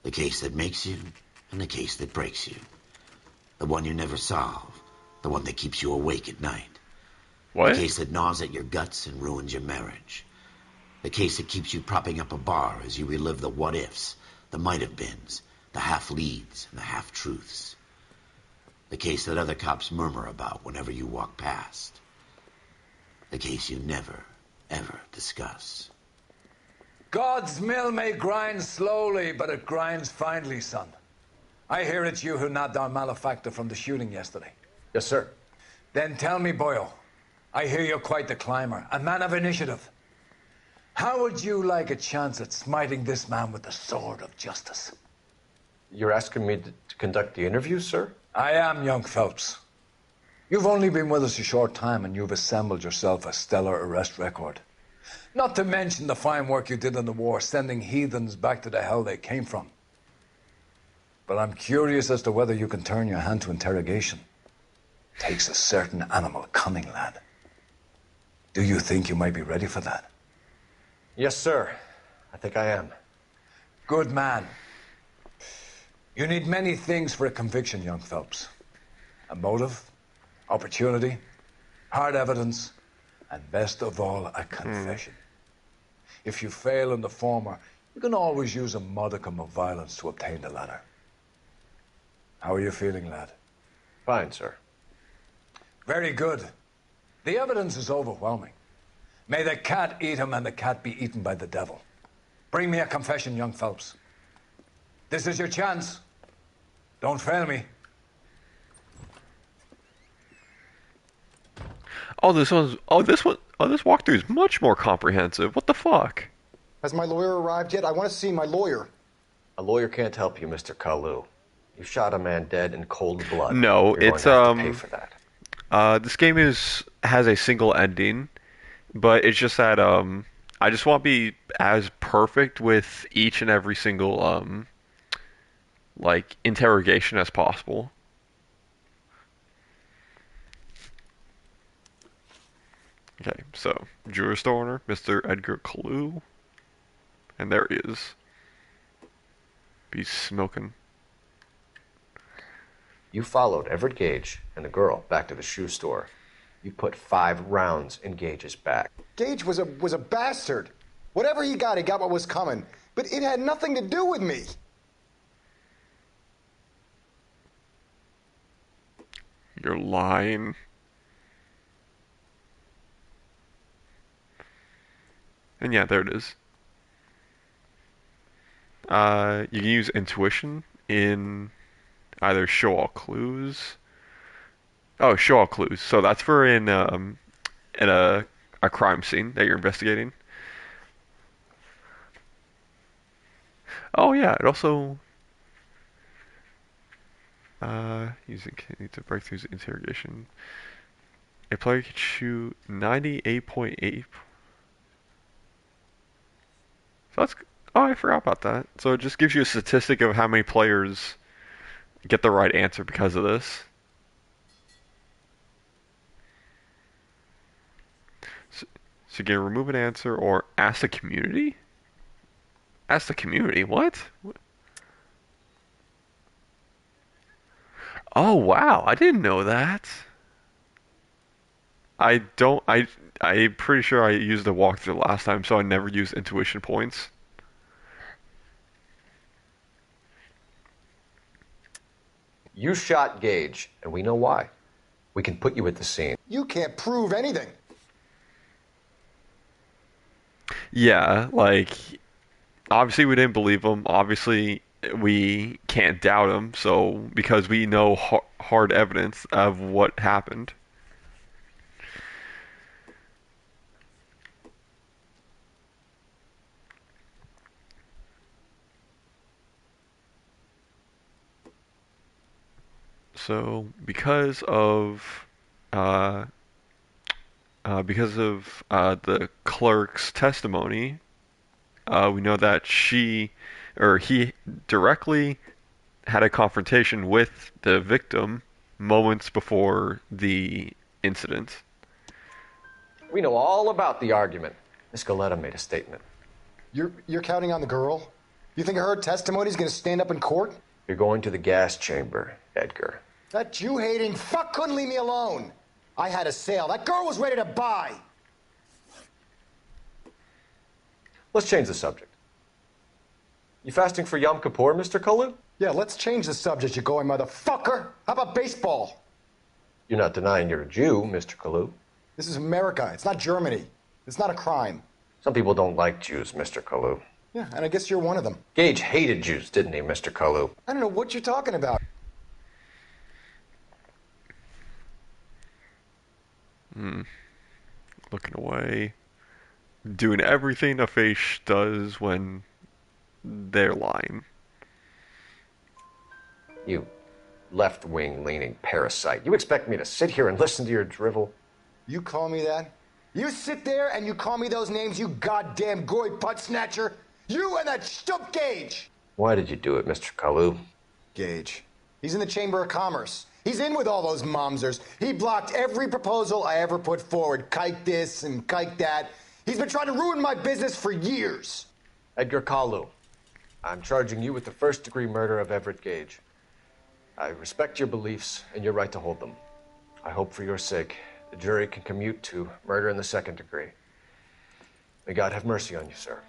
The case that makes you, and the case that breaks you. The one you never solve, the one that keeps you awake at night. What? The case that gnaws at your guts and ruins your marriage. The case that keeps you propping up a bar as you relive the what-ifs, the might-have-beens, the half-leads, and the half-truths. The case that other cops murmur about whenever you walk past. The case you never, ever discuss. God's mill may grind slowly, but it grinds finely, son. I hear it's you who nabbed our malefactor from the shooting yesterday. Yes, sir. Then tell me, Boyle, I hear you're quite the climber, a man of initiative. How would you like a chance at smiting this man with the sword of justice? You're asking me to conduct the interview, sir? I am, young Phelps. You've only been with us a short time and you've assembled yourself a stellar arrest record. Not to mention the fine work you did in the war, sending heathens back to the hell they came from. But I'm curious as to whether you can turn your hand to interrogation. Takes a certain animal cunning, lad. Do you think you might be ready for that? Yes, sir. I think I am. Good man. You need many things for a conviction, young Phelps. A motive, opportunity, hard evidence, and best of all, a confession. If you fail in the former, you can always use a modicum of violence to obtain the latter. How are you feeling, lad? Fine, sir. Very good. The evidence is overwhelming. May the cat eat him and the cat be eaten by the devil. Bring me a confession, young Phelps. This is your chance. Don't fail me. This walkthrough is much more comprehensive. What the fuck? Has my lawyer arrived yet? I want to see my lawyer. A lawyer can't help you, Mr. Kalu. You shot a man dead in cold blood. No, You're it's going to have to pay for that. This game has a single ending, but it's just that I just want to be as perfect with each and every single like interrogation as possible. Okay, so jewelry store owner, Mr. Edgar Kalu, and there he is. He's smoking. You followed Everett Gage and the girl back to the shoe store. You put 5 rounds in Gage's back. Gage was a bastard. Whatever he got what was coming. But it had nothing to do with me. You're lying. And yeah, there it is. You can use intuition in either show all clues. Oh, show all clues. So that's for in a crime scene that you're investigating. Oh yeah, it also using kidney to break through the interrogation. A player can shoot 98.8. So that's I forgot about that. So it just gives you a statistic of how many players get the right answer because of this. So you can remove an answer or ask the community? Ask the community? What? Oh wow, I didn't know that. I'm pretty sure I used the walkthrough last time, so I never used intuition points. You shot Gage, and we know why. We can put you at the scene. You can't prove anything. Yeah, like, obviously we didn't believe him. Obviously we can't doubt him, so because we know hard evidence of what happened. So because of the clerk's testimony, we know that he directly had a confrontation with the victim moments before the incident. We know all about the argument. Miss Galetta made a statement. You're counting on the girl? You think her testimony is going to stand up in court? You're going to the gas chamber, Edgar. That Jew-hating fuck couldn't leave me alone. I had a sale. That girl was ready to buy. Let's change the subject. You fasting for Yom Kippur, Mr. Kalu? Yeah, let's change the subject, you going motherfucker. How about baseball? You're not denying you're a Jew, Mr. Kalu. This is America. It's not Germany. It's not a crime. Some people don't like Jews, Mr. Kalu. Yeah, and I guess you're one of them. Gage hated Jews, didn't he, Mr. Kalu? I don't know what you're talking about. Looking away. Doing everything a face does when they're lying. You left-wing leaning parasite. You expect me to sit here and listen to your drivel? You call me that? You sit there and you call me those names, you goddamn goy butt snatcher? You and that stump Gage! Why did you do it, Mr. Kalu? Gage. He's in the Chamber of Commerce. He's in with all those momsers. He blocked every proposal I ever put forward. Kike this and kike that. He's been trying to ruin my business for years. Edgar Kalu, I'm charging you with the first-degree murder of Everett Gage. I respect your beliefs and your right to hold them. I hope for your sake the jury can commute to murder in the second degree. May God have mercy on you, sir.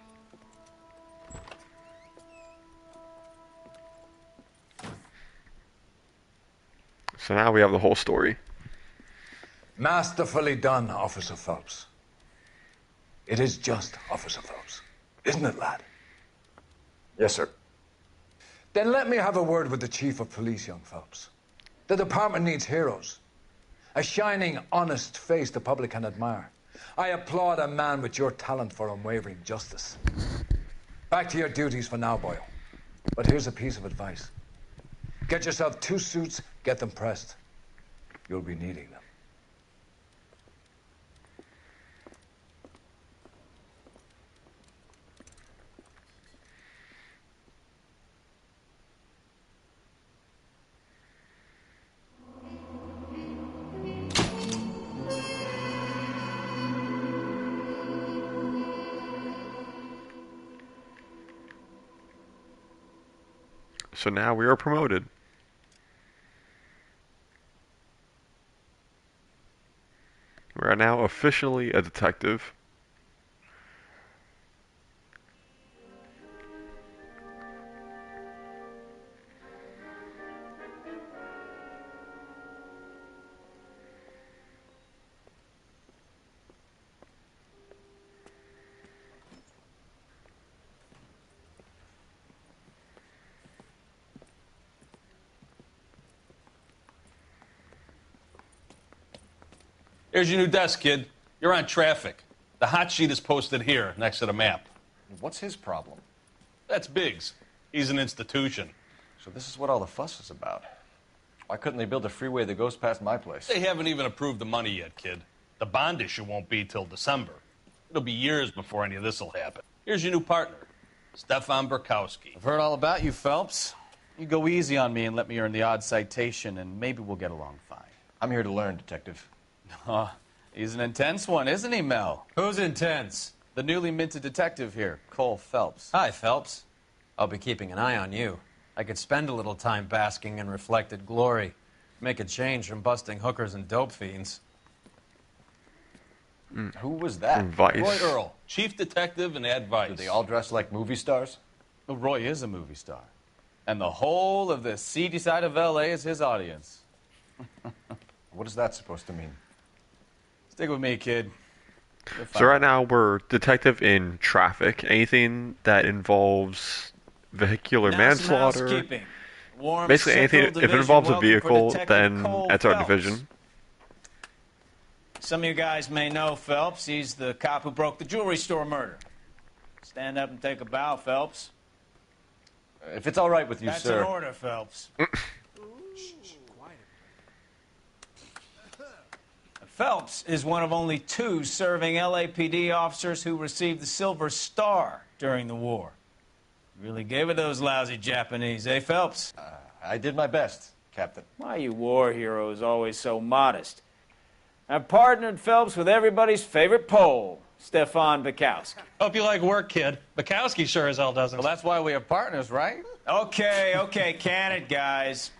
So now we have the whole story. Masterfully done, Officer Phelps. It is just, Officer Phelps. Isn't it, lad? Yes, sir. Then let me have a word with the Chief of Police, young Phelps. The department needs heroes. A shining, honest face the public can admire. I applaud a man with your talent for unwavering justice. Back to your duties for now, Boyle. But here's a piece of advice. Get yourself 2 suits, get them pressed. You'll be needing them. So now we are promoted. We are now officially a detective. Here's your new desk, kid. You're on traffic. The hot sheet is posted here, next to the map. What's his problem? That's Biggs. He's an institution. So this is what all the fuss is about. Why couldn't they build a freeway that goes past my place? They haven't even approved the money yet, kid. The bond issue won't be till December. It'll be years before any of this will happen. Here's your new partner, Stefan Burkowski. I've heard all about you, Phelps. You go easy on me and let me earn the odd citation, and maybe we'll get along fine. I'm here to learn, Detective. He's an intense one, isn't he, Mel? Who's intense? The newly minted detective here, Cole Phelps. Hi, Phelps. I'll be keeping an eye on you. I could spend a little time basking in reflected glory. Make a change from busting hookers and dope fiends. Who was that? Vice. Roy Earl, chief detective and Advice. Do they all dress like movie stars? Well, Roy is a movie star. And the whole of the seedy side of L.A. is his audience. What is that supposed to mean? Stick with me, kid. So right now we're detective in traffic. Anything that involves vehicular manslaughter. Basically anything, if it involves a vehicle, then that's our division. Some of you guys may know Phelps. He's the cop who broke the jewelry store murder. Stand up and take a bow, Phelps. If it's all right with you, That's sir. an order, Phelps. Phelps is one of only 2 serving LAPD officers who received the Silver Star during the war. Really gave it those lousy Japanese, eh, Phelps? I did my best, Captain. Why you war heroes always so modest? I've partnered Phelps with everybody's favorite Pole, Stefan Bukowski. Hope you like work, kid. Bukowski sure as hell doesn't. Well, that's why we have partners, right? Okay, can it, guys.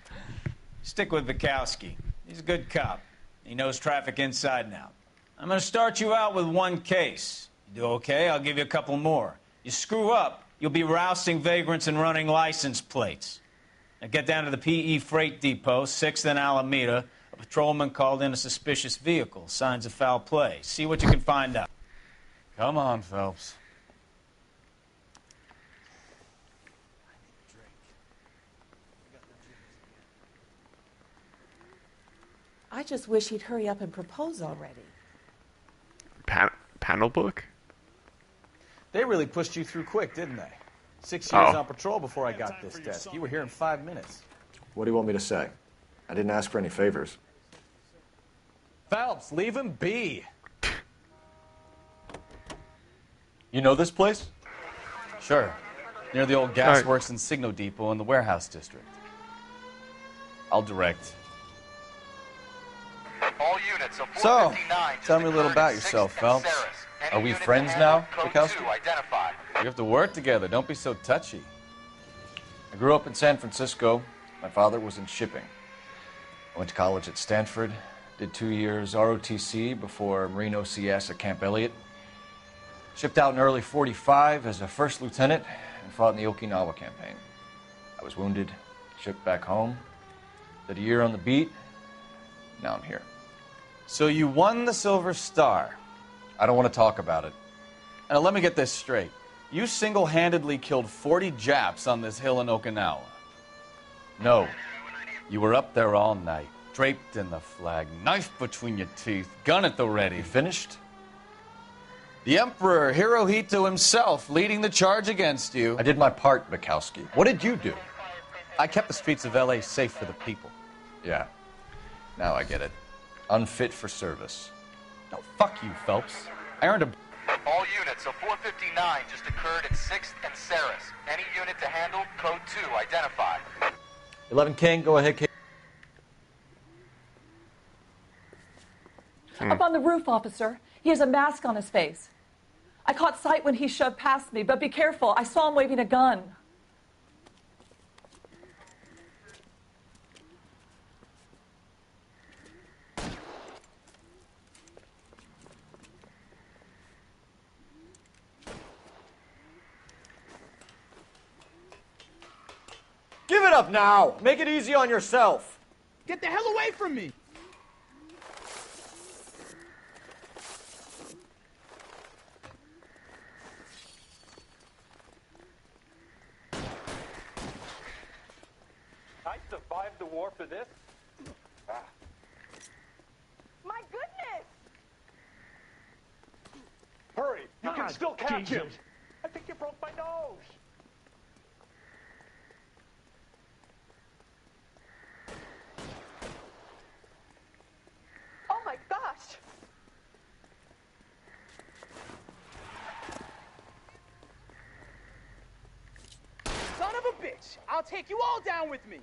Stick with Bukowski. He's a good cop. He knows traffic inside and out. I'm going to start you out with one case. You do okay, I'll give you a couple more. You screw up, you'll be rousting vagrants and running license plates. Now get down to the PE Freight Depot, 6th and Alameda. A patrolman called in a suspicious vehicle. Signs of foul play. See what you can find out. Come on, Phelps. I just wish he'd hurry up and propose already. Panel book? They really pushed you through quick, didn't they? 6 years Oh. on patrol before I got this desk. You were here in 5 minutes. What do you want me to say? I didn't ask for any favors. Phelps, leave him be. You know this place? Sure. Near the old gas works and Signo Depot in the warehouse district. I'll direct. All units of So, 459 tell me a little about yourself, Phelps. Are we friends now, Bukowski? Identify. We have to work together. Don't be so touchy. I grew up in San Francisco. My father was in shipping. I went to college at Stanford, did 2 years ROTC before Marine OCS at Camp Elliott. Shipped out in early '45 as a first lieutenant and fought in the Okinawa campaign. I was wounded, shipped back home, did a year on the beat. Now I'm here. So you won the Silver Star. I don't want to talk about it. Now let me get this straight. You single-handedly killed 40 Japs on this hill in Okinawa. No. You were up there all night, draped in the flag, knife between your teeth, gun at the ready. Finished? The Emperor Hirohito himself leading the charge against you. I did my part, Bukowski. What did you do? I kept the streets of L.A. safe for the people. Yeah. Now I get it. Unfit for service. No, fuck you, Phelps. I earned a... All units of 459 just occurred at 6th and Saris. Any unit to handle, code 2, identify. 11 King, go ahead, King. Up on the roof, officer. He has a mask on his face. I caught sight when he shoved past me, but be careful. I saw him waving a gun. Give it up now. Make it easy on yourself. Get the hell away from me! I survived the war for this? My goodness! Hurry! You can God, still catch him! Jesus. I think you broke my nose! Oh my gosh! Son of a bitch! I'll take you all down with me!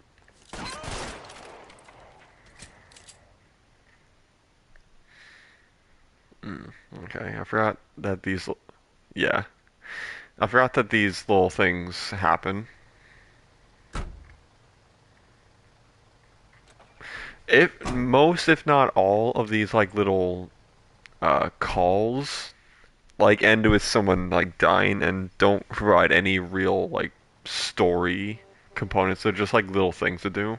Okay, I forgot that these... Yeah. I forgot that these little things happen. If not all of these, like, little calls, like, end with someone, like, dying and don't provide any real, like, story components. They're just, like, little things to do.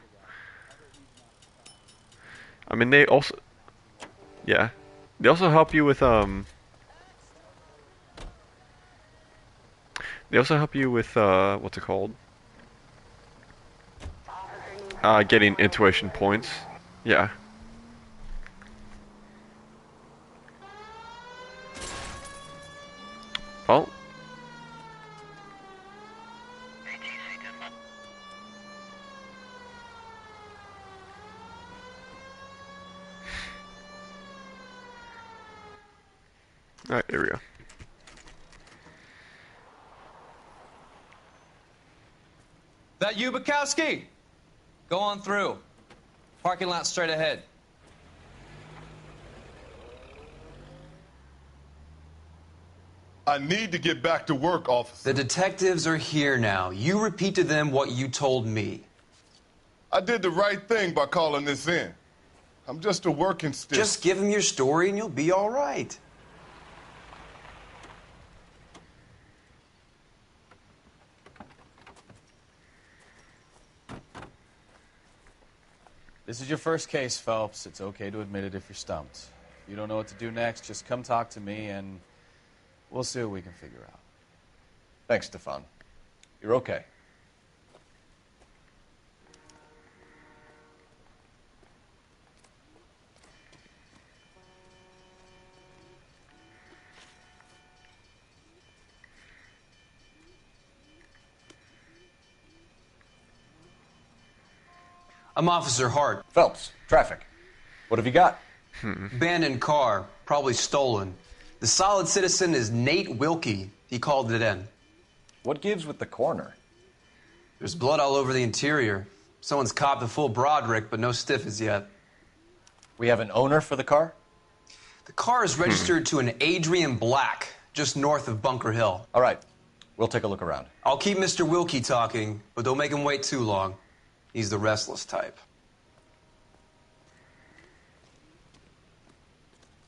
I mean, they also... Yeah. They also help you with, They also help you with, what's it called? Getting intuition points. Yeah. Well. Alright, there we go. That you, Bukowski? Go on through. Parking lot straight ahead. I need to get back to work, officer. The detectives are here now. You repeat to them what you told me. I did the right thing by calling this in. I'm just a working stiff. Just give him your story and you'll be all right. This is your first case, Phelps. It's okay to admit it if you're stumped. If you don't know what to do next, just come talk to me and we'll see what we can figure out. Thanks, Stefan. You're okay. I'm Officer Hart. Phelps, traffic. What have you got? Abandoned car, probably stolen. The solid citizen is Nate Wilkie. He called it in. What gives with the coroner? There's blood all over the interior. Someone's copped the full Broderick, but no stiff as yet. We have an owner for the car? The car is registered to an Adrian Black, just north of Bunker Hill. All right. We'll take a look around. I'll keep Mr. Wilkie talking, but don't make him wait too long. He's the restless type.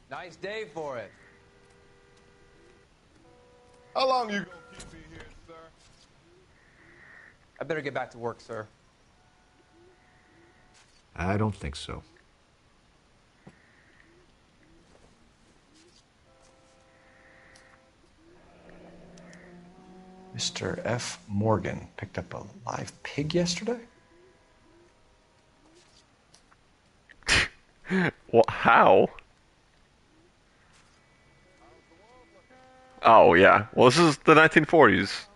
Nice day for it. How long you gonna keep me here, sir? I better get back to work, sir. I don't think so. Mr. F. Morgan picked up a live pig yesterday? Well, how? Oh, yeah. Well, this is the 1940s.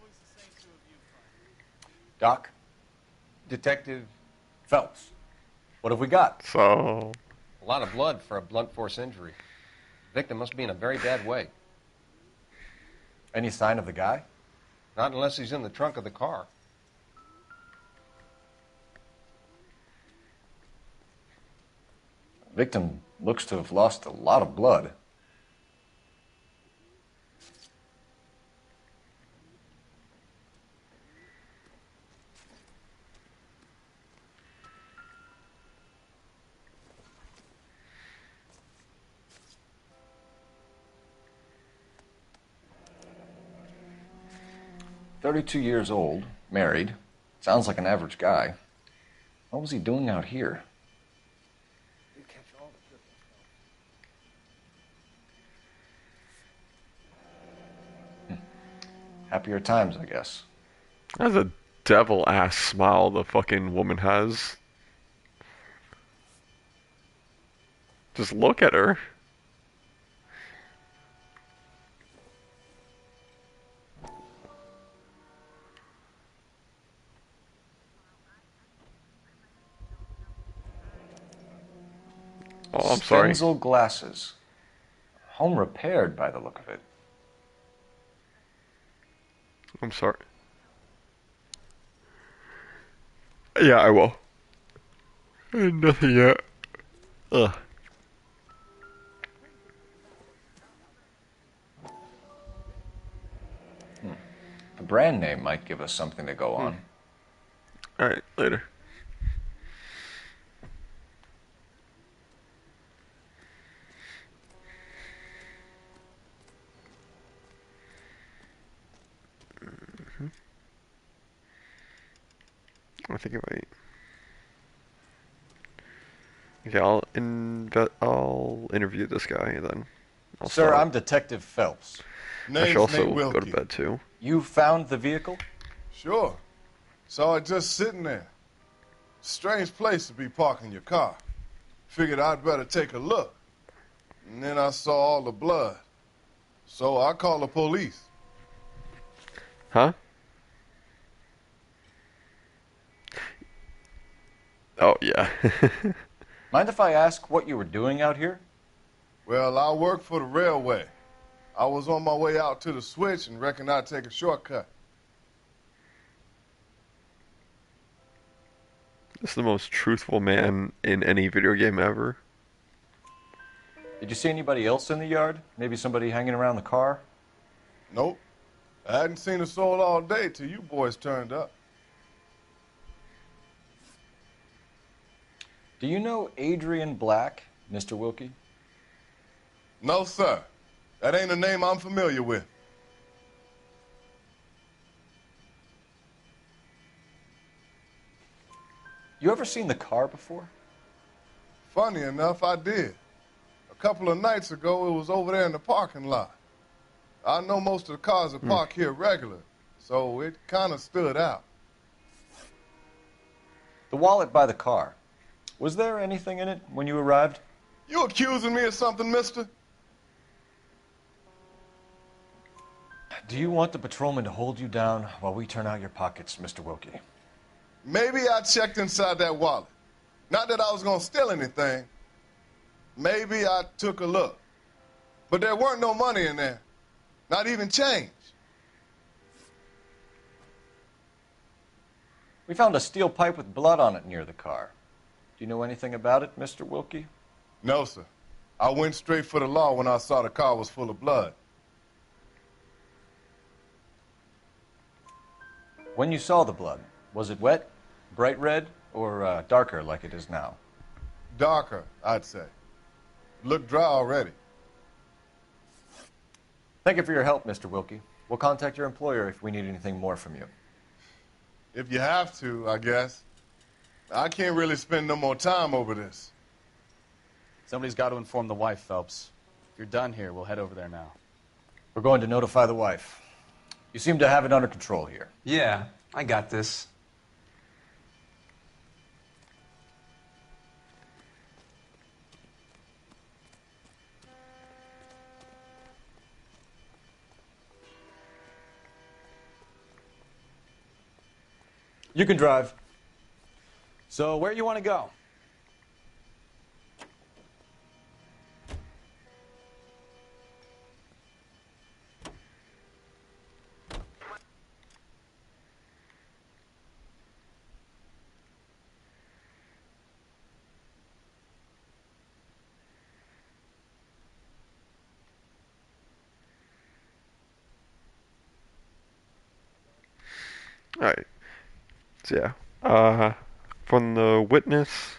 Doc? Detective Phelps. What have we got? So... A lot of blood for a blunt force injury. Victim must be in a very bad way. Any sign of the guy? Not unless he's in the trunk of the car. Victim looks to have lost a lot of blood. "32 years old, married. Sounds like an average guy. What was he doing out here?" Happier times, I guess. That's a devil-ass smile the fucking woman has. Just look at her. Oh, I'm sorry. Stenzel glasses. Home repaired by the look of it. I'm sorry. Yeah, I will. Nothing yet. Ugh. The brand name might give us something to go on. Alright, later. I think if okay, I'll interview this guy and then I'll Sir, start. I'm Detective Phelps. I should also go to bed too. You found the vehicle? Sure. Saw it just sitting there. Strange place to be parking your car. Figured I'd better take a look. And then I saw all the blood. So I called the police. Huh? Oh, yeah. Mind if I ask what you were doing out here? Well, I work for the railway. I was on my way out to the switch and reckoned I'd take a shortcut. This is the most truthful man in any video game ever. Did you see anybody else in the yard? Maybe somebody hanging around the car? Nope. I hadn't seen a soul all day till you boys turned up. Do you know Adrian Black, Mr. Wilkie? No, sir. That ain't a name I'm familiar with. You ever seen the car before? Funny enough, I did. A couple of nights ago, it was over there in the parking lot. I know most of the cars are parked here regular, so it kind of stood out. The wallet by the car. Was there anything in it when you arrived? You accusing me of something, mister? Do you want the patrolman to hold you down while we turn out your pockets, Mr. Wilkie? Maybe I checked inside that wallet. Not that I was going to steal anything. Maybe I took a look. But there weren't no money in there. Not even change. We found a steel pipe with blood on it near the car. Do you know anything about it, Mr. Wilkie? No, sir. I went straight for the law when I saw the car was full of blood. When you saw the blood, was it wet, bright red, or darker like it is now? Darker, I'd say. Looked dry already. Thank you for your help, Mr. Wilkie. We'll contact your employer if we need anything more from you. If you have to, I guess. I can't really spend no more time over this. Somebody's got to inform the wife, Phelps. If you're done here, we'll head over there now. We're going to notify the wife. You seem to have it under control here. Yeah, I got this. You can drive. So, where you want to go? Alright. So yeah. From the witness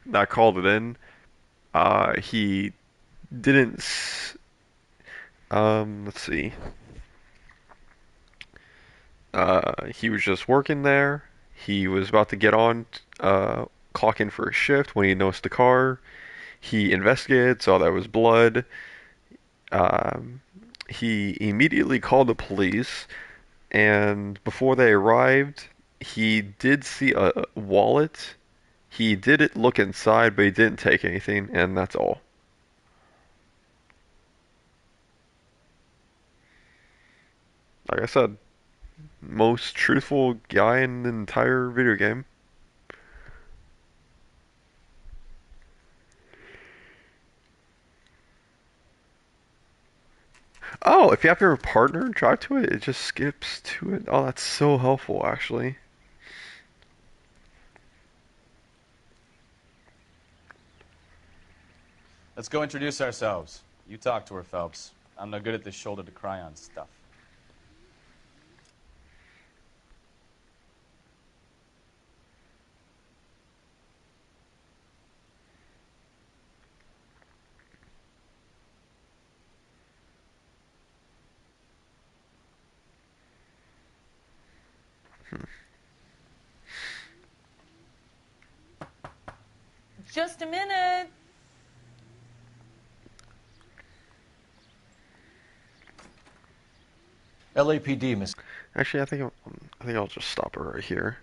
that called it in, he didn't let's see. He was just working there. He was about to get on, clock in for a shift when he noticed the car. He investigated, saw that it was blood. He immediately called the police, and before they arrived, he did see a wallet. He did look inside, but he didn't take anything, and that's all. Like I said, most truthful guy in the entire video game. Oh, if you have your partner drive to it, it just skips to it. Oh, that's so helpful, actually. Let's go introduce ourselves. You talk to her, Phelps. I'm no good at this shoulder to cry on stuff. Just a minute. LAPD, Miss. Actually, I think I'll just stop her right here,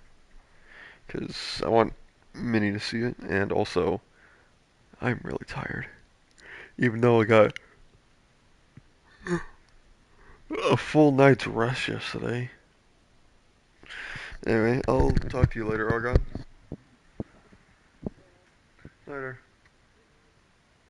because I want Minnie to see it, and also I'm really tired, even though I got a full night's rest yesterday. Anyway, I'll talk to you later, Argon. Later.